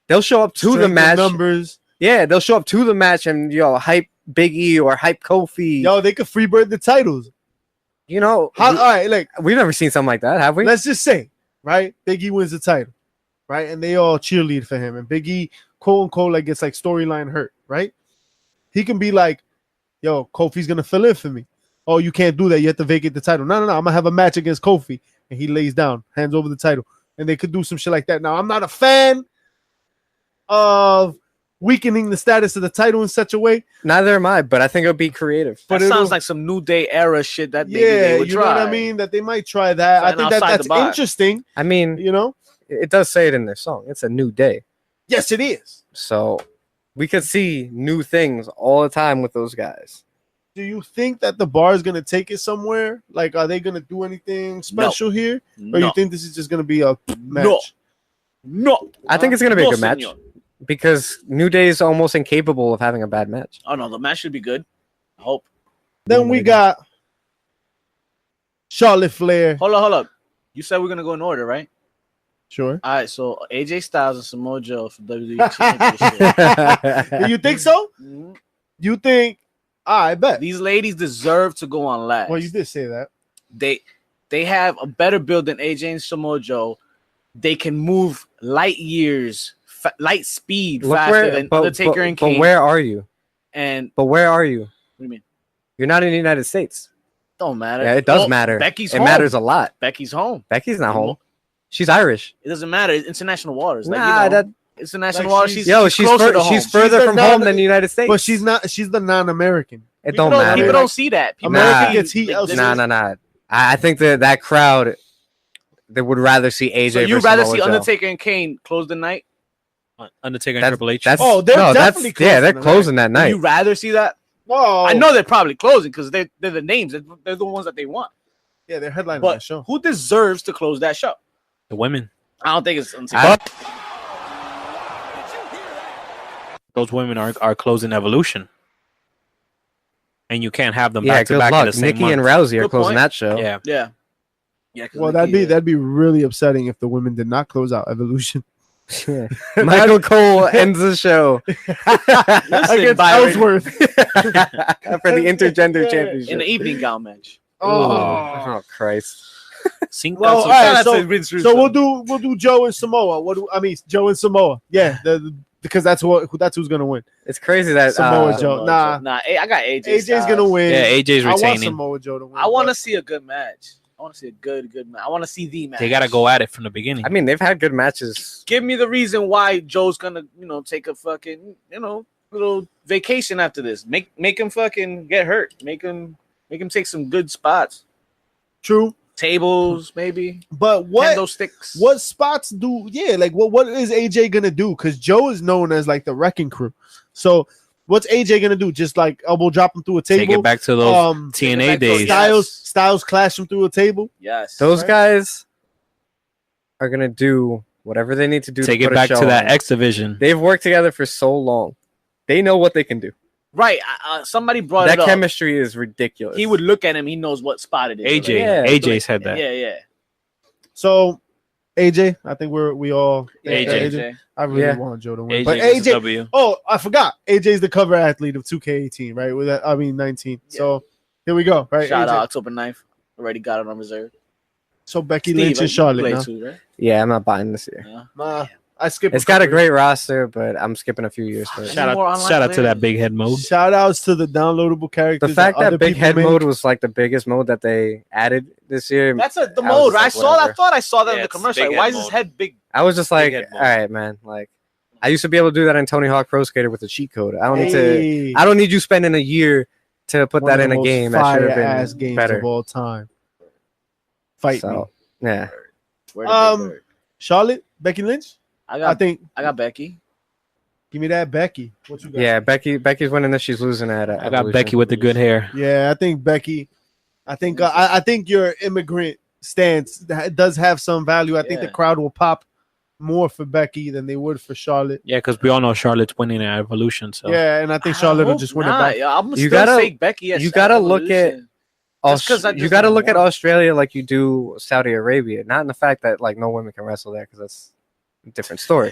[SPEAKER 4] They'll show up to the
[SPEAKER 2] Strength in
[SPEAKER 4] match.
[SPEAKER 2] numbers.
[SPEAKER 4] Yeah, they'll show up to the match and hype Big E or hype Kofi.
[SPEAKER 2] Yo, they could freebird the titles.
[SPEAKER 4] All
[SPEAKER 2] right, like
[SPEAKER 4] we've never seen something like that, have we?
[SPEAKER 2] let's just say, right? Big E wins the title, right? And they all cheerlead for him. And Big E, quote unquote, like gets like storyline hurt, right? He can be like, yo, Kofi's gonna fill in for me. Oh, you can't do that. You have to vacate the title. No, I'm gonna have a match against Kofi. And he lays down, hands over the title. And they could do some shit like that. Now, I'm not a fan of weakening the status of the title in such a way.
[SPEAKER 4] Neither am I, but I think it'll be creative.
[SPEAKER 1] That
[SPEAKER 2] But it'll-
[SPEAKER 1] sounds like some New Day era shit that maybe
[SPEAKER 2] Yeah,
[SPEAKER 1] they would
[SPEAKER 2] you
[SPEAKER 1] try.
[SPEAKER 2] know what I mean? That they might try that. I
[SPEAKER 1] Something
[SPEAKER 2] think that
[SPEAKER 1] outside
[SPEAKER 2] that's
[SPEAKER 1] the box.
[SPEAKER 2] interesting,
[SPEAKER 4] I mean,
[SPEAKER 2] you know?
[SPEAKER 4] it does say it in their song. It's a new day.
[SPEAKER 2] Yes, it is.
[SPEAKER 4] So we could see new things all the time with those guys.
[SPEAKER 2] Do you think that the bar is gonna take it somewhere? Like, are they gonna do anything special here? Or you
[SPEAKER 1] No.
[SPEAKER 2] think this is just gonna be a match?
[SPEAKER 1] No. No.
[SPEAKER 4] I think it's going to be a
[SPEAKER 1] No,
[SPEAKER 4] good match
[SPEAKER 1] senor.
[SPEAKER 4] because New Day is almost incapable of having a bad match.
[SPEAKER 1] Oh no, the match should be good. I hope.
[SPEAKER 2] Then we got Charlotte Flair.
[SPEAKER 1] Hold up. You said we're gonna go in order, right?
[SPEAKER 2] Sure.
[SPEAKER 1] All right. So AJ Styles and Samoa Joe for WWE Championship.
[SPEAKER 2] You think so?
[SPEAKER 1] Mhm.
[SPEAKER 2] You think? I bet.
[SPEAKER 1] These ladies deserve to go on last.
[SPEAKER 2] Well, you did say that.
[SPEAKER 1] They have a better build than AJ and Samoa Joe. They can move light years, light speed faster than Undertaker and Kane.
[SPEAKER 4] But where are you?
[SPEAKER 1] What do you mean?
[SPEAKER 4] You're not in the United States.
[SPEAKER 1] Don't matter.
[SPEAKER 4] Yeah, it does
[SPEAKER 1] Oh,
[SPEAKER 4] matter.
[SPEAKER 1] Becky's
[SPEAKER 4] it
[SPEAKER 1] home.
[SPEAKER 4] matters a lot.
[SPEAKER 1] Becky's home.
[SPEAKER 4] Becky's not home. She's Irish.
[SPEAKER 1] It doesn't matter. It's international waters. Like,
[SPEAKER 4] Nah, that
[SPEAKER 1] international
[SPEAKER 2] like
[SPEAKER 1] waters.
[SPEAKER 2] she's-
[SPEAKER 1] She's closer to home.
[SPEAKER 4] she's further
[SPEAKER 2] She's
[SPEAKER 4] from
[SPEAKER 2] the
[SPEAKER 4] home
[SPEAKER 2] non-
[SPEAKER 4] than the United States.
[SPEAKER 2] But she's not. She's the non-American.
[SPEAKER 4] It
[SPEAKER 1] People
[SPEAKER 4] don't matter.
[SPEAKER 1] People don't see that. People
[SPEAKER 2] America
[SPEAKER 1] see-
[SPEAKER 2] gets heat
[SPEAKER 1] like,
[SPEAKER 2] elsewhere.
[SPEAKER 4] Nah. I think that crowd, they would rather see AJ.
[SPEAKER 1] So you'd
[SPEAKER 4] versus
[SPEAKER 1] rather
[SPEAKER 4] Samoa
[SPEAKER 1] see
[SPEAKER 4] Joe.
[SPEAKER 1] Undertaker and Kane close the night?
[SPEAKER 5] Undertaker and
[SPEAKER 4] That's-
[SPEAKER 5] Triple H.
[SPEAKER 4] That's,
[SPEAKER 2] Oh, they're definitely
[SPEAKER 4] yeah,
[SPEAKER 2] closing
[SPEAKER 4] they're
[SPEAKER 2] the
[SPEAKER 4] closing that
[SPEAKER 1] Would
[SPEAKER 4] night.
[SPEAKER 1] you rather see that?
[SPEAKER 2] Whoa!
[SPEAKER 1] I know they're probably closing because they're the names. They're the ones that they want.
[SPEAKER 2] Yeah, they're headlining
[SPEAKER 1] But
[SPEAKER 2] that show.
[SPEAKER 1] who deserves to close that show?
[SPEAKER 5] The women.
[SPEAKER 1] I don't think it's Undertaker.
[SPEAKER 5] those women are closing Evolution, and you can't have them
[SPEAKER 4] Yeah,
[SPEAKER 5] back to
[SPEAKER 4] good
[SPEAKER 5] back in the
[SPEAKER 4] luck.
[SPEAKER 5] same
[SPEAKER 4] Nikki
[SPEAKER 5] month.
[SPEAKER 4] and Rousey are
[SPEAKER 1] Good
[SPEAKER 4] closing
[SPEAKER 1] point.
[SPEAKER 4] that show.
[SPEAKER 5] Yeah,
[SPEAKER 1] Yeah. Yeah. 'cause
[SPEAKER 2] Well,
[SPEAKER 1] Nikki,
[SPEAKER 2] that'd be really upsetting if the women did not close out Evolution.
[SPEAKER 4] Michael Cole ends the show
[SPEAKER 2] Against
[SPEAKER 1] Byron.
[SPEAKER 2] Ellsworth.
[SPEAKER 4] for the intergender
[SPEAKER 2] Yeah.
[SPEAKER 4] championship.
[SPEAKER 1] in the evening gown match.
[SPEAKER 4] Oh Christ!
[SPEAKER 2] Well, all
[SPEAKER 1] Shout
[SPEAKER 2] right,
[SPEAKER 1] out
[SPEAKER 2] so,
[SPEAKER 1] to Vince
[SPEAKER 2] so
[SPEAKER 1] Russo.
[SPEAKER 2] we'll do Joe and Samoa. Joe and Samoa. Yeah, because that's who's gonna win.
[SPEAKER 4] It's crazy that
[SPEAKER 2] Samoa Joe. Nah,
[SPEAKER 1] I got AJ.
[SPEAKER 2] AJ's
[SPEAKER 1] Styles.
[SPEAKER 2] gonna win.
[SPEAKER 5] Yeah, AJ's
[SPEAKER 2] I want
[SPEAKER 5] retaining.
[SPEAKER 2] Samoa Joe to win.
[SPEAKER 1] I want to
[SPEAKER 2] but
[SPEAKER 1] see a good match. I want to see a good match. I want to see the match.
[SPEAKER 5] they gotta go at it from the beginning.
[SPEAKER 4] I mean, they've had good matches.
[SPEAKER 1] Give me the reason why Joe's gonna, take a fucking, little vacation after this. Make him fucking get hurt. Make him take some good spots.
[SPEAKER 2] True,
[SPEAKER 1] Tables, maybe.
[SPEAKER 2] but
[SPEAKER 1] Kendo sticks.
[SPEAKER 2] what spots do? Yeah, like what is AJ gonna do? Because Joe is known as like the wrecking crew. So what's AJ gonna do? Just like elbow drop him through a table?
[SPEAKER 5] Take it back to those
[SPEAKER 1] take it
[SPEAKER 5] TNA
[SPEAKER 1] back to-
[SPEAKER 5] days.
[SPEAKER 1] Yeah.
[SPEAKER 2] Styles clash him through a table.
[SPEAKER 1] Yes.
[SPEAKER 4] Those
[SPEAKER 2] Right.
[SPEAKER 4] guys are gonna do whatever they need to do.
[SPEAKER 5] Take
[SPEAKER 4] to
[SPEAKER 5] it
[SPEAKER 4] put a
[SPEAKER 5] back
[SPEAKER 4] show
[SPEAKER 5] to that
[SPEAKER 4] on.
[SPEAKER 5] X division.
[SPEAKER 4] They've worked together for so long. They know what they can do.
[SPEAKER 1] Right. Somebody brought
[SPEAKER 4] That
[SPEAKER 1] it up.
[SPEAKER 4] chemistry is ridiculous.
[SPEAKER 1] He would look at him. He knows what spot it is.
[SPEAKER 5] AJ,
[SPEAKER 4] Yeah,
[SPEAKER 5] AJ said that.
[SPEAKER 1] Yeah.
[SPEAKER 2] So AJ, I think we all
[SPEAKER 5] AJ.
[SPEAKER 2] I really
[SPEAKER 4] Yeah.
[SPEAKER 2] want Joe to win,
[SPEAKER 5] AJ
[SPEAKER 2] but
[SPEAKER 5] gets a
[SPEAKER 2] AJ.
[SPEAKER 5] W.
[SPEAKER 2] Oh, I forgot. AJ's the cover athlete of 2K18, right? 19.
[SPEAKER 1] Yeah.
[SPEAKER 2] So here we go, right?
[SPEAKER 1] Shout
[SPEAKER 2] AJ.
[SPEAKER 1] out October 9th. Already got it on reserve.
[SPEAKER 2] So Becky
[SPEAKER 1] Steve,
[SPEAKER 2] Lynch
[SPEAKER 1] you
[SPEAKER 2] and Charlotte.
[SPEAKER 1] play
[SPEAKER 2] Now.
[SPEAKER 1] too, right?
[SPEAKER 4] Yeah, I'm not buying this year.
[SPEAKER 1] Yeah.
[SPEAKER 2] Nah, I skipped.
[SPEAKER 4] It's got a great roster, but I'm skipping a few years first.
[SPEAKER 1] Shout out-
[SPEAKER 5] Shout out to that big head mode.
[SPEAKER 2] Shout outs to the downloadable characters.
[SPEAKER 4] The fact
[SPEAKER 2] other
[SPEAKER 4] that Big
[SPEAKER 2] people
[SPEAKER 4] Head
[SPEAKER 2] make.
[SPEAKER 4] mode was like the biggest mode that they added this year.
[SPEAKER 1] That's the
[SPEAKER 4] I was
[SPEAKER 1] mode.
[SPEAKER 4] just
[SPEAKER 1] I
[SPEAKER 4] like,
[SPEAKER 1] saw. I
[SPEAKER 4] whatever.
[SPEAKER 1] thought I saw that in
[SPEAKER 5] Yeah,
[SPEAKER 1] the
[SPEAKER 5] it's
[SPEAKER 1] commercial.
[SPEAKER 5] big
[SPEAKER 1] Like, why
[SPEAKER 5] head
[SPEAKER 1] is his
[SPEAKER 5] mode.
[SPEAKER 1] head big?
[SPEAKER 4] I was just like,
[SPEAKER 5] Big head
[SPEAKER 4] all
[SPEAKER 5] mode.
[SPEAKER 4] right, man. Like, I used to be able to do that in Tony Hawk Pro Skater with a cheat code. I don't need to.
[SPEAKER 2] Hey,
[SPEAKER 4] I don't need you spending a year to put
[SPEAKER 2] one
[SPEAKER 4] that
[SPEAKER 2] of
[SPEAKER 4] in
[SPEAKER 2] the
[SPEAKER 4] a
[SPEAKER 2] most
[SPEAKER 4] game. That should have
[SPEAKER 2] fire-ass
[SPEAKER 4] been
[SPEAKER 2] games
[SPEAKER 4] better.
[SPEAKER 2] of all time. Fight me,
[SPEAKER 4] So, yeah.
[SPEAKER 1] Where the big bird?
[SPEAKER 2] Charlotte, Becky Lynch.
[SPEAKER 1] I
[SPEAKER 2] I
[SPEAKER 1] got
[SPEAKER 2] think.
[SPEAKER 1] Becky.
[SPEAKER 2] Give me that Becky. What you got?
[SPEAKER 4] Yeah, Becky's winning this. She's losing at.
[SPEAKER 5] I got Becky with the good hair.
[SPEAKER 2] Yeah, I think Becky. I think your immigrant stance does have some value. I think the
[SPEAKER 1] Yeah.
[SPEAKER 2] crowd will pop more for Becky than they would for Charlotte.
[SPEAKER 5] Yeah, because we all know Charlotte's winning at Evolution. So
[SPEAKER 2] Yeah, and I think Charlotte will just win it back.
[SPEAKER 1] Yeah, I'm
[SPEAKER 4] You
[SPEAKER 1] still
[SPEAKER 4] gotta-
[SPEAKER 1] take Becky.
[SPEAKER 4] you gotta look at-
[SPEAKER 1] Just 'cause I just
[SPEAKER 4] you got to
[SPEAKER 1] don't
[SPEAKER 4] look at
[SPEAKER 1] want-
[SPEAKER 4] Australia like you do Saudi Arabia. Not in the fact that like no women can wrestle there because that's a different story.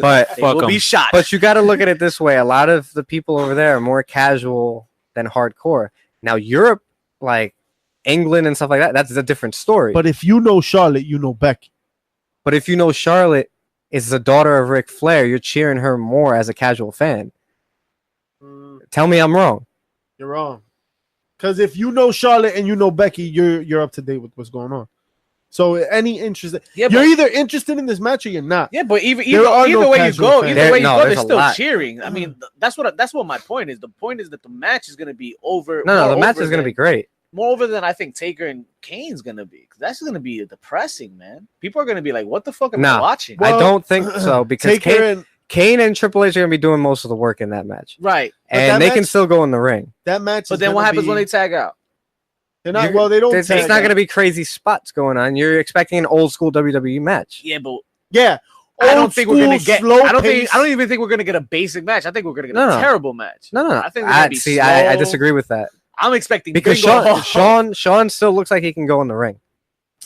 [SPEAKER 4] But
[SPEAKER 5] Fuck
[SPEAKER 1] will
[SPEAKER 5] 'em.
[SPEAKER 1] be shot.
[SPEAKER 4] But you got to look at it this way: a lot of the people over there are more casual than hardcore. Now Europe, like England and stuff like that, that's a different story.
[SPEAKER 2] But if you know Charlotte, you know Becky.
[SPEAKER 4] But if you know Charlotte is the daughter of Ric Flair, you're cheering her more as a casual fan. Tell me I'm wrong.
[SPEAKER 2] You're wrong. Because if you know Charlotte and you know Becky, you're up to date with what's going on. So any interest,
[SPEAKER 1] Yeah,
[SPEAKER 2] you're
[SPEAKER 1] but-
[SPEAKER 2] either interested in this match or you're not.
[SPEAKER 1] Yeah, but either
[SPEAKER 2] There are no
[SPEAKER 1] way you
[SPEAKER 2] casual
[SPEAKER 1] go,
[SPEAKER 2] fans.
[SPEAKER 1] either way you
[SPEAKER 4] No,
[SPEAKER 1] go,
[SPEAKER 4] there's
[SPEAKER 1] they're
[SPEAKER 4] a
[SPEAKER 1] still
[SPEAKER 4] lot.
[SPEAKER 1] cheering. I mean, that's what my point is. The point is that the match is going to be over.
[SPEAKER 4] No,
[SPEAKER 1] more
[SPEAKER 4] the match
[SPEAKER 1] over
[SPEAKER 4] is going to
[SPEAKER 1] than-
[SPEAKER 4] be great.
[SPEAKER 1] more over than I think Taker and Kane's going to be. 'Cause that's going to be depressing, man. People are going to be like, "What the fuck am I
[SPEAKER 4] Nah,
[SPEAKER 1] watching?"
[SPEAKER 2] Well,
[SPEAKER 4] I don't think so because
[SPEAKER 2] Taker
[SPEAKER 4] Kane and Triple H are going to be doing most of the work in that match.
[SPEAKER 1] Right.
[SPEAKER 2] But that
[SPEAKER 4] And they can
[SPEAKER 2] match-
[SPEAKER 4] still go in the ring.
[SPEAKER 2] that match.
[SPEAKER 1] But
[SPEAKER 2] is
[SPEAKER 1] then what
[SPEAKER 2] gonna
[SPEAKER 1] happens
[SPEAKER 2] be-
[SPEAKER 1] when they tag out?
[SPEAKER 2] They're not. Well, they don't.
[SPEAKER 4] It's
[SPEAKER 2] tag
[SPEAKER 4] not going to
[SPEAKER 2] out.
[SPEAKER 4] be crazy spots going on. You're expecting an old school WWE match.
[SPEAKER 1] Yeah, but
[SPEAKER 2] Yeah.
[SPEAKER 1] I don't
[SPEAKER 2] Old
[SPEAKER 1] think we're going to
[SPEAKER 2] school,
[SPEAKER 1] get.
[SPEAKER 2] slow
[SPEAKER 1] I don't
[SPEAKER 2] pace.
[SPEAKER 1] even think we're going to get a basic match. I think we're going to get
[SPEAKER 4] No,
[SPEAKER 1] a
[SPEAKER 4] no.
[SPEAKER 1] terrible match.
[SPEAKER 4] No.
[SPEAKER 1] I think they're gonna be
[SPEAKER 4] see, I
[SPEAKER 1] slow.
[SPEAKER 4] disagree with that
[SPEAKER 1] I'm expecting
[SPEAKER 4] because
[SPEAKER 1] bingo.
[SPEAKER 4] Sean still looks like he can go in the ring.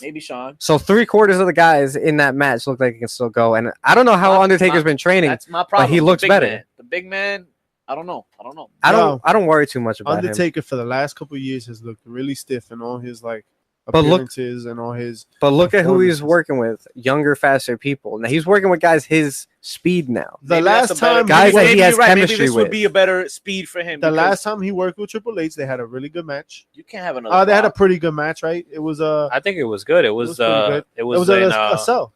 [SPEAKER 1] Maybe Sean.
[SPEAKER 4] So 3/4 of the guys in that match look like he can still go. And I don't know how Undertaker's been training.
[SPEAKER 1] That's my problem.
[SPEAKER 4] he looks
[SPEAKER 1] The big
[SPEAKER 4] better.
[SPEAKER 1] man. The big man. I don't know.
[SPEAKER 4] I don't worry too much about him.
[SPEAKER 2] Undertaker for the last couple of years has looked really stiff in all his like
[SPEAKER 4] But look-
[SPEAKER 2] appearances and all his.
[SPEAKER 4] But look at who he's
[SPEAKER 2] performances.
[SPEAKER 4] working with: younger, faster people. Now he's working with guys his speed now.
[SPEAKER 2] The
[SPEAKER 1] Maybe
[SPEAKER 2] last
[SPEAKER 1] that's a better-
[SPEAKER 2] time,
[SPEAKER 4] Guys that he
[SPEAKER 1] maybe
[SPEAKER 4] has
[SPEAKER 1] you're right. Maybe
[SPEAKER 4] chemistry
[SPEAKER 1] this would
[SPEAKER 4] with.
[SPEAKER 1] be a better speed for him.
[SPEAKER 2] the
[SPEAKER 1] because
[SPEAKER 2] last time he worked with Triple H, they had a really good match.
[SPEAKER 1] you can't have another.
[SPEAKER 2] They had a
[SPEAKER 1] pop.
[SPEAKER 2] pretty good match, right? It was
[SPEAKER 5] I think it was good. It was
[SPEAKER 2] pretty good.
[SPEAKER 5] it
[SPEAKER 2] it
[SPEAKER 5] was,
[SPEAKER 2] was
[SPEAKER 5] in,
[SPEAKER 2] a sell.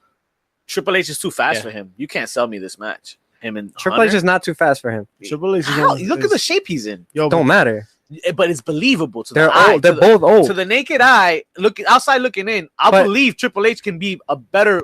[SPEAKER 1] Triple H is too fast
[SPEAKER 5] Yeah.
[SPEAKER 1] for him. You can't sell me this match. Him and
[SPEAKER 4] Triple H is not too fast for him.
[SPEAKER 2] Triple H is
[SPEAKER 1] How?
[SPEAKER 2] on-
[SPEAKER 1] Look at
[SPEAKER 2] is-
[SPEAKER 1] the shape he's in.
[SPEAKER 2] Yo,
[SPEAKER 4] Don't matter.
[SPEAKER 1] But it's believable to
[SPEAKER 4] They're
[SPEAKER 1] the eye.
[SPEAKER 4] old. They're
[SPEAKER 1] to
[SPEAKER 4] both old.
[SPEAKER 1] To the naked eye, outside looking in, I
[SPEAKER 4] But-
[SPEAKER 1] believe Triple H can be a better,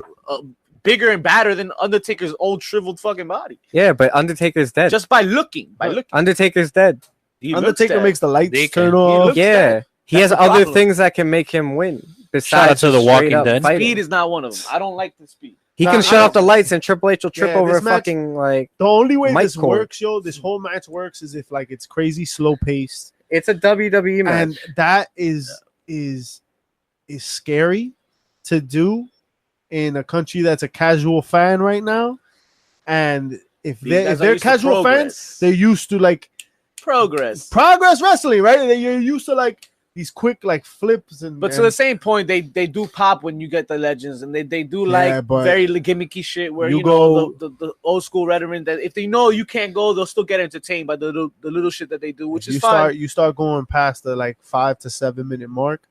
[SPEAKER 1] bigger and badder than Undertaker's old shriveled fucking body.
[SPEAKER 4] Yeah, but Undertaker's dead.
[SPEAKER 1] Just by looking.
[SPEAKER 4] Undertaker's dead.
[SPEAKER 1] He looks
[SPEAKER 2] Undertaker
[SPEAKER 1] dead.
[SPEAKER 2] makes the lights
[SPEAKER 5] They
[SPEAKER 2] turn
[SPEAKER 5] can-
[SPEAKER 2] off.
[SPEAKER 1] looks
[SPEAKER 4] Yeah,
[SPEAKER 1] dead.
[SPEAKER 4] he
[SPEAKER 1] That's
[SPEAKER 4] has
[SPEAKER 1] the
[SPEAKER 4] other
[SPEAKER 1] problem.
[SPEAKER 4] things that can make him win.
[SPEAKER 5] Shout out
[SPEAKER 4] Besides
[SPEAKER 5] to The
[SPEAKER 4] just
[SPEAKER 5] Walking
[SPEAKER 4] straight up
[SPEAKER 5] Dead.
[SPEAKER 4] fighting.
[SPEAKER 1] Speed is not one of them. I don't like the speed.
[SPEAKER 4] He
[SPEAKER 2] Nah,
[SPEAKER 4] can
[SPEAKER 2] I
[SPEAKER 4] shut off the
[SPEAKER 2] don't-
[SPEAKER 4] lights and Triple H will trip
[SPEAKER 2] Yeah,
[SPEAKER 4] over
[SPEAKER 2] this
[SPEAKER 4] a
[SPEAKER 2] match-
[SPEAKER 4] fucking like.
[SPEAKER 2] The only way
[SPEAKER 4] Mic
[SPEAKER 2] this
[SPEAKER 4] cord.
[SPEAKER 2] works, yo, this whole match works is if like it's crazy slow paced,
[SPEAKER 4] It's a WWE match.
[SPEAKER 2] and that is scary to do in a country that's a casual fan right now. And if
[SPEAKER 1] These
[SPEAKER 2] they
[SPEAKER 1] guys
[SPEAKER 2] if
[SPEAKER 1] are
[SPEAKER 2] they're
[SPEAKER 1] used to
[SPEAKER 2] casual fans,
[SPEAKER 1] progress.
[SPEAKER 2] they're used to like
[SPEAKER 1] Progress.
[SPEAKER 2] wrestling, right? You're used to like these quick like flips and.
[SPEAKER 1] But to the same point, they do pop when you get the legends, and they do like
[SPEAKER 2] Yeah, but
[SPEAKER 1] very gimmicky shit where
[SPEAKER 2] you
[SPEAKER 1] you know
[SPEAKER 2] go-
[SPEAKER 1] the old school veteran that if they know you can't go, they'll still get entertained by the little shit that they do, which is fine.
[SPEAKER 2] you start going past the like 5 to 7 minute mark,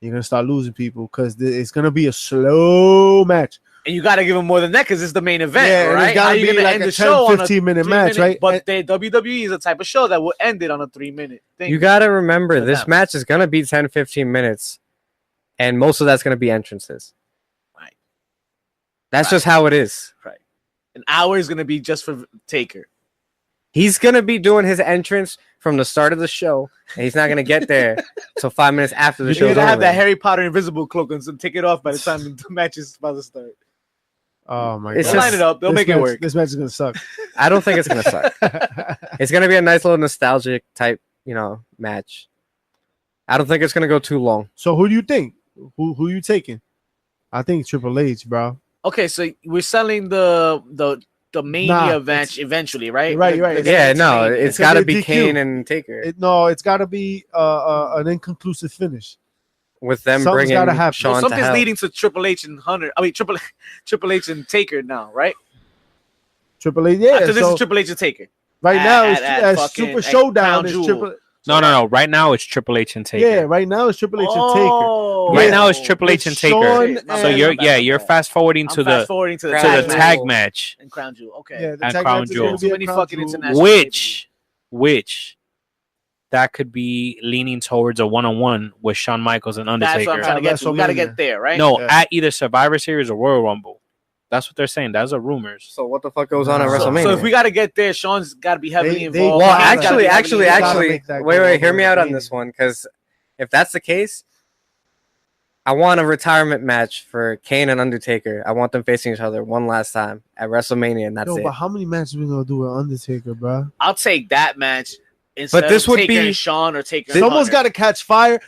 [SPEAKER 2] you're gonna start losing people because it's gonna be a slow match.
[SPEAKER 1] And you got to give them more than that because it's the main event,
[SPEAKER 2] Yeah, and
[SPEAKER 1] right?
[SPEAKER 2] it's gotta
[SPEAKER 1] How you
[SPEAKER 2] be
[SPEAKER 1] gonna
[SPEAKER 2] like
[SPEAKER 1] end
[SPEAKER 2] a
[SPEAKER 1] the
[SPEAKER 2] 10,
[SPEAKER 1] show on
[SPEAKER 2] 15-minute match,
[SPEAKER 1] 3-minute?
[SPEAKER 2] right?
[SPEAKER 1] But WWE is a type of show that will end it on a 3-minute thing.
[SPEAKER 4] You got to remember,
[SPEAKER 1] But
[SPEAKER 4] this
[SPEAKER 1] that-
[SPEAKER 4] match is going to be 10, 15 minutes, and most of that's going to be entrances.
[SPEAKER 1] Right.
[SPEAKER 4] That's
[SPEAKER 1] Right.
[SPEAKER 4] just how it is.
[SPEAKER 1] An hour is gonna be just for Taker.
[SPEAKER 4] He's going to be doing his entrance from the start of the show, and he's not going to get there till 5 minutes after the
[SPEAKER 1] You're
[SPEAKER 4] show.
[SPEAKER 1] gonna have that Harry Potter invisible cloak and take it off by the time the match is about to start.
[SPEAKER 2] Oh my
[SPEAKER 4] It's
[SPEAKER 2] god!
[SPEAKER 1] They'll line it up. They'll
[SPEAKER 2] This
[SPEAKER 1] make it
[SPEAKER 2] match-
[SPEAKER 1] work.
[SPEAKER 2] This match is gonna suck.
[SPEAKER 4] I don't think it's going to suck. It's going to be a nice little nostalgic type, match. I don't think it's going to go too long.
[SPEAKER 2] So who do you think? Who you taking? I think Triple H, bro.
[SPEAKER 1] Okay, so we're selling the Mania match eventually, right?
[SPEAKER 2] Right,
[SPEAKER 1] The-
[SPEAKER 2] right.
[SPEAKER 1] the-
[SPEAKER 4] Yeah,
[SPEAKER 1] it's
[SPEAKER 4] no,
[SPEAKER 1] Mania.
[SPEAKER 4] it's
[SPEAKER 2] gonna
[SPEAKER 4] got to
[SPEAKER 2] be
[SPEAKER 4] be
[SPEAKER 2] DQ.
[SPEAKER 4] Kane and Taker
[SPEAKER 2] It's got to be an inconclusive finish.
[SPEAKER 4] with them
[SPEAKER 2] something's
[SPEAKER 4] bringing
[SPEAKER 2] gotta happen.
[SPEAKER 4] Shawn
[SPEAKER 1] Well,
[SPEAKER 4] to
[SPEAKER 1] something's
[SPEAKER 4] hell.
[SPEAKER 1] leading to Triple H and Hunter. I mean, Triple H and Taker now, right?
[SPEAKER 2] Triple H, yeah.
[SPEAKER 1] After this
[SPEAKER 2] so
[SPEAKER 1] is Triple H and Taker.
[SPEAKER 2] right now it's
[SPEAKER 1] at fucking-
[SPEAKER 2] Super
[SPEAKER 1] at
[SPEAKER 2] Showdown
[SPEAKER 1] Crown
[SPEAKER 2] is
[SPEAKER 1] Jewel.
[SPEAKER 2] Triple.
[SPEAKER 5] No. Right now it's Triple H and Taker.
[SPEAKER 2] Yeah, right now it's Triple H and
[SPEAKER 1] Oh,
[SPEAKER 5] Right
[SPEAKER 2] Yeah.
[SPEAKER 5] now it's Triple H
[SPEAKER 2] With
[SPEAKER 5] and Taker.
[SPEAKER 2] Shawn
[SPEAKER 1] My
[SPEAKER 5] So
[SPEAKER 1] bad,
[SPEAKER 5] you're
[SPEAKER 1] my bad.
[SPEAKER 5] you're fast forwarding
[SPEAKER 1] I'm
[SPEAKER 5] to
[SPEAKER 1] fast
[SPEAKER 5] the
[SPEAKER 1] forwarding to the
[SPEAKER 4] to
[SPEAKER 5] to
[SPEAKER 1] tag
[SPEAKER 5] the
[SPEAKER 1] match
[SPEAKER 5] tag match,
[SPEAKER 1] and Crown Jewel. Okay.
[SPEAKER 2] Yeah, the
[SPEAKER 5] And
[SPEAKER 2] tag
[SPEAKER 5] Crown
[SPEAKER 2] match is
[SPEAKER 5] Jewel.
[SPEAKER 2] gonna be
[SPEAKER 1] Too
[SPEAKER 2] at
[SPEAKER 1] many
[SPEAKER 2] Crown
[SPEAKER 1] fucking
[SPEAKER 2] Jewel.
[SPEAKER 1] international-
[SPEAKER 5] which that could be leaning towards a one-on-one with Shawn Michaels and
[SPEAKER 1] That's what I'm
[SPEAKER 5] Undertaker.
[SPEAKER 1] trying to get to. We got to
[SPEAKER 2] WrestleMania.
[SPEAKER 1] get there, right?
[SPEAKER 5] No,
[SPEAKER 2] Yeah.
[SPEAKER 5] at either Survivor Series or Royal Rumble. That's what they're saying. That's a rumors.
[SPEAKER 4] So what the fuck goes on at
[SPEAKER 2] So-
[SPEAKER 4] WrestleMania?
[SPEAKER 1] So if we got to get there, Sean's got to be heavily
[SPEAKER 2] They-
[SPEAKER 1] involved.
[SPEAKER 4] Well,
[SPEAKER 2] Shawn's gotta
[SPEAKER 4] actually,
[SPEAKER 2] be
[SPEAKER 1] heavily
[SPEAKER 4] actually,
[SPEAKER 2] gotta
[SPEAKER 1] involved.
[SPEAKER 2] make that
[SPEAKER 4] wait,
[SPEAKER 2] go
[SPEAKER 4] hear me out on
[SPEAKER 2] WrestleMania.
[SPEAKER 4] this one, because if that's the case, I want a retirement match for Kane and Undertaker. I want them facing each other one last time at WrestleMania, and that's
[SPEAKER 2] Yo,
[SPEAKER 4] it.
[SPEAKER 2] but how many matches we gonna do with Undertaker, bro?
[SPEAKER 1] I'll take that match instead
[SPEAKER 4] this
[SPEAKER 1] of
[SPEAKER 4] would
[SPEAKER 1] Taker
[SPEAKER 4] be-
[SPEAKER 1] and Sean or Taker.
[SPEAKER 2] Someone's got to catch fire.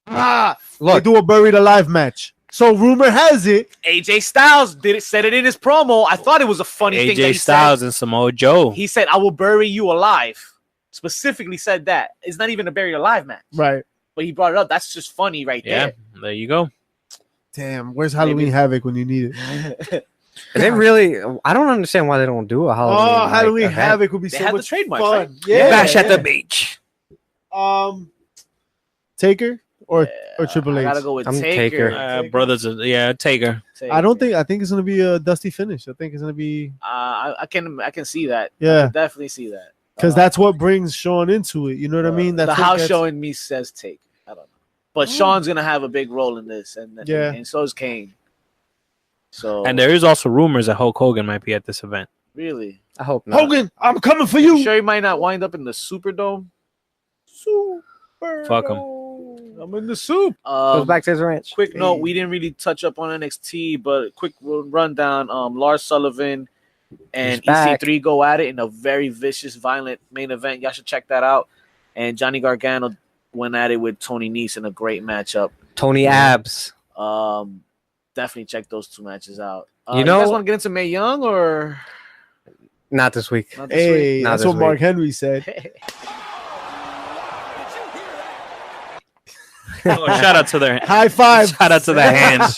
[SPEAKER 2] They
[SPEAKER 4] Look,
[SPEAKER 2] do a buried alive match. So rumor has it.
[SPEAKER 1] AJ Styles said it in his promo. I thought it was a funny thing. That
[SPEAKER 5] AJ
[SPEAKER 1] he
[SPEAKER 5] Styles and Samoa Joe.
[SPEAKER 1] He said, "I will bury you alive." Specifically said that. It's not even a buried alive match,
[SPEAKER 2] Right.
[SPEAKER 1] but he brought it up. That's just funny, right
[SPEAKER 5] Yeah,
[SPEAKER 1] there.
[SPEAKER 5] there you go.
[SPEAKER 2] Damn, where's Halloween Havoc when you need it?
[SPEAKER 4] they really, I don't understand why they don't do a Halloween.
[SPEAKER 2] Oh, Halloween
[SPEAKER 4] event.
[SPEAKER 2] Havoc would be
[SPEAKER 1] They
[SPEAKER 2] so
[SPEAKER 1] have the
[SPEAKER 2] much
[SPEAKER 1] trademarks,
[SPEAKER 2] fun.
[SPEAKER 1] right?
[SPEAKER 2] Yeah,
[SPEAKER 5] Bash at
[SPEAKER 2] yeah.
[SPEAKER 5] the beach.
[SPEAKER 2] Taker or Triple
[SPEAKER 1] I
[SPEAKER 2] H.
[SPEAKER 1] gotta go with
[SPEAKER 4] I'm
[SPEAKER 1] Taker.
[SPEAKER 4] Taker.
[SPEAKER 5] Brothers, Taker.
[SPEAKER 2] I don't think. I think it's gonna be a dusty finish. I think it's gonna be
[SPEAKER 1] I can see that. I
[SPEAKER 2] yeah,
[SPEAKER 1] can definitely see that.
[SPEAKER 2] because that's what brings Sean into it. You know what I mean? That's
[SPEAKER 1] the
[SPEAKER 2] what
[SPEAKER 1] house
[SPEAKER 2] gets-
[SPEAKER 1] show in me says Taker. I don't know, but Sean's gonna have a big role in this, and
[SPEAKER 2] Yeah.
[SPEAKER 1] and so is Kane. So
[SPEAKER 5] And there is also rumors that Hulk Hogan might be at this event.
[SPEAKER 1] really,
[SPEAKER 4] I hope not.
[SPEAKER 2] Hogan, I'm coming for
[SPEAKER 1] you
[SPEAKER 2] you.
[SPEAKER 1] sure he might not wind up in the Superdome?
[SPEAKER 5] Fuck 'em.
[SPEAKER 1] I'm in the soup.
[SPEAKER 4] Goes back to his ranch.
[SPEAKER 1] Quick note: we didn't really touch up on NXT, but quick rundown. Lars Sullivan and
[SPEAKER 4] He's back.
[SPEAKER 1] EC3 go at it in a very vicious, violent main event. Y'all should check that out. And Johnny Gargano went at it with Tony Nese in a great matchup.
[SPEAKER 4] Tony Abs.
[SPEAKER 1] Definitely check those two matches out.
[SPEAKER 4] You know-
[SPEAKER 1] guys want to get into Mae Young or
[SPEAKER 4] Not this week.
[SPEAKER 1] not this
[SPEAKER 2] Hey,
[SPEAKER 4] Not
[SPEAKER 2] that's
[SPEAKER 4] this
[SPEAKER 2] what Mark
[SPEAKER 4] week.
[SPEAKER 2] Henry said.
[SPEAKER 1] week?
[SPEAKER 5] Oh, shout out to their
[SPEAKER 2] High five.
[SPEAKER 5] shout out to their hands.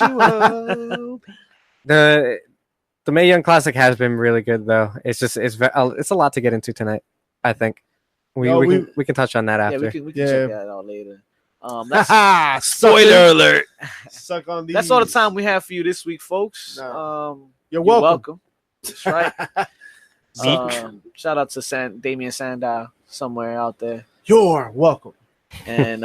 [SPEAKER 4] The Mae Young Classic has been really good though. It's just it's a lot to get into tonight. I think we
[SPEAKER 2] No,
[SPEAKER 4] we can touch on that
[SPEAKER 1] Yeah,
[SPEAKER 4] after.
[SPEAKER 1] we can
[SPEAKER 2] Yeah.
[SPEAKER 1] check that out later. That's
[SPEAKER 2] Ha!
[SPEAKER 5] Spoiler alert.
[SPEAKER 2] Suck on these.
[SPEAKER 1] that's all the time we have for you this week, folks.
[SPEAKER 2] No.
[SPEAKER 1] You're
[SPEAKER 2] You're welcome.
[SPEAKER 1] That's right. Shout out to Damian Sandow somewhere out there.
[SPEAKER 2] You're welcome.
[SPEAKER 1] And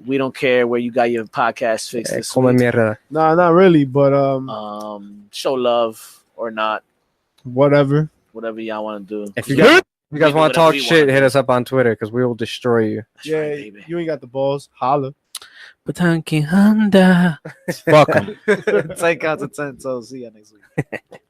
[SPEAKER 1] we don't care where you got your podcast fixed this
[SPEAKER 4] Come
[SPEAKER 1] week.
[SPEAKER 4] mierda.
[SPEAKER 2] Nah, not really, but
[SPEAKER 1] Show love or not,
[SPEAKER 2] whatever.
[SPEAKER 1] whatever y'all want to do.
[SPEAKER 4] If you guys
[SPEAKER 1] We
[SPEAKER 4] want
[SPEAKER 1] do
[SPEAKER 4] to talk
[SPEAKER 1] whatever we
[SPEAKER 4] shit,
[SPEAKER 1] wanna
[SPEAKER 4] hit
[SPEAKER 1] do.
[SPEAKER 4] us up on Twitter because we will destroy you.
[SPEAKER 1] That's
[SPEAKER 2] Yeah,
[SPEAKER 1] right, baby.
[SPEAKER 2] you ain't got the balls. Holla.
[SPEAKER 5] Patanki Honda. Fuck him.
[SPEAKER 1] Take out the 10 toes. See ya next week.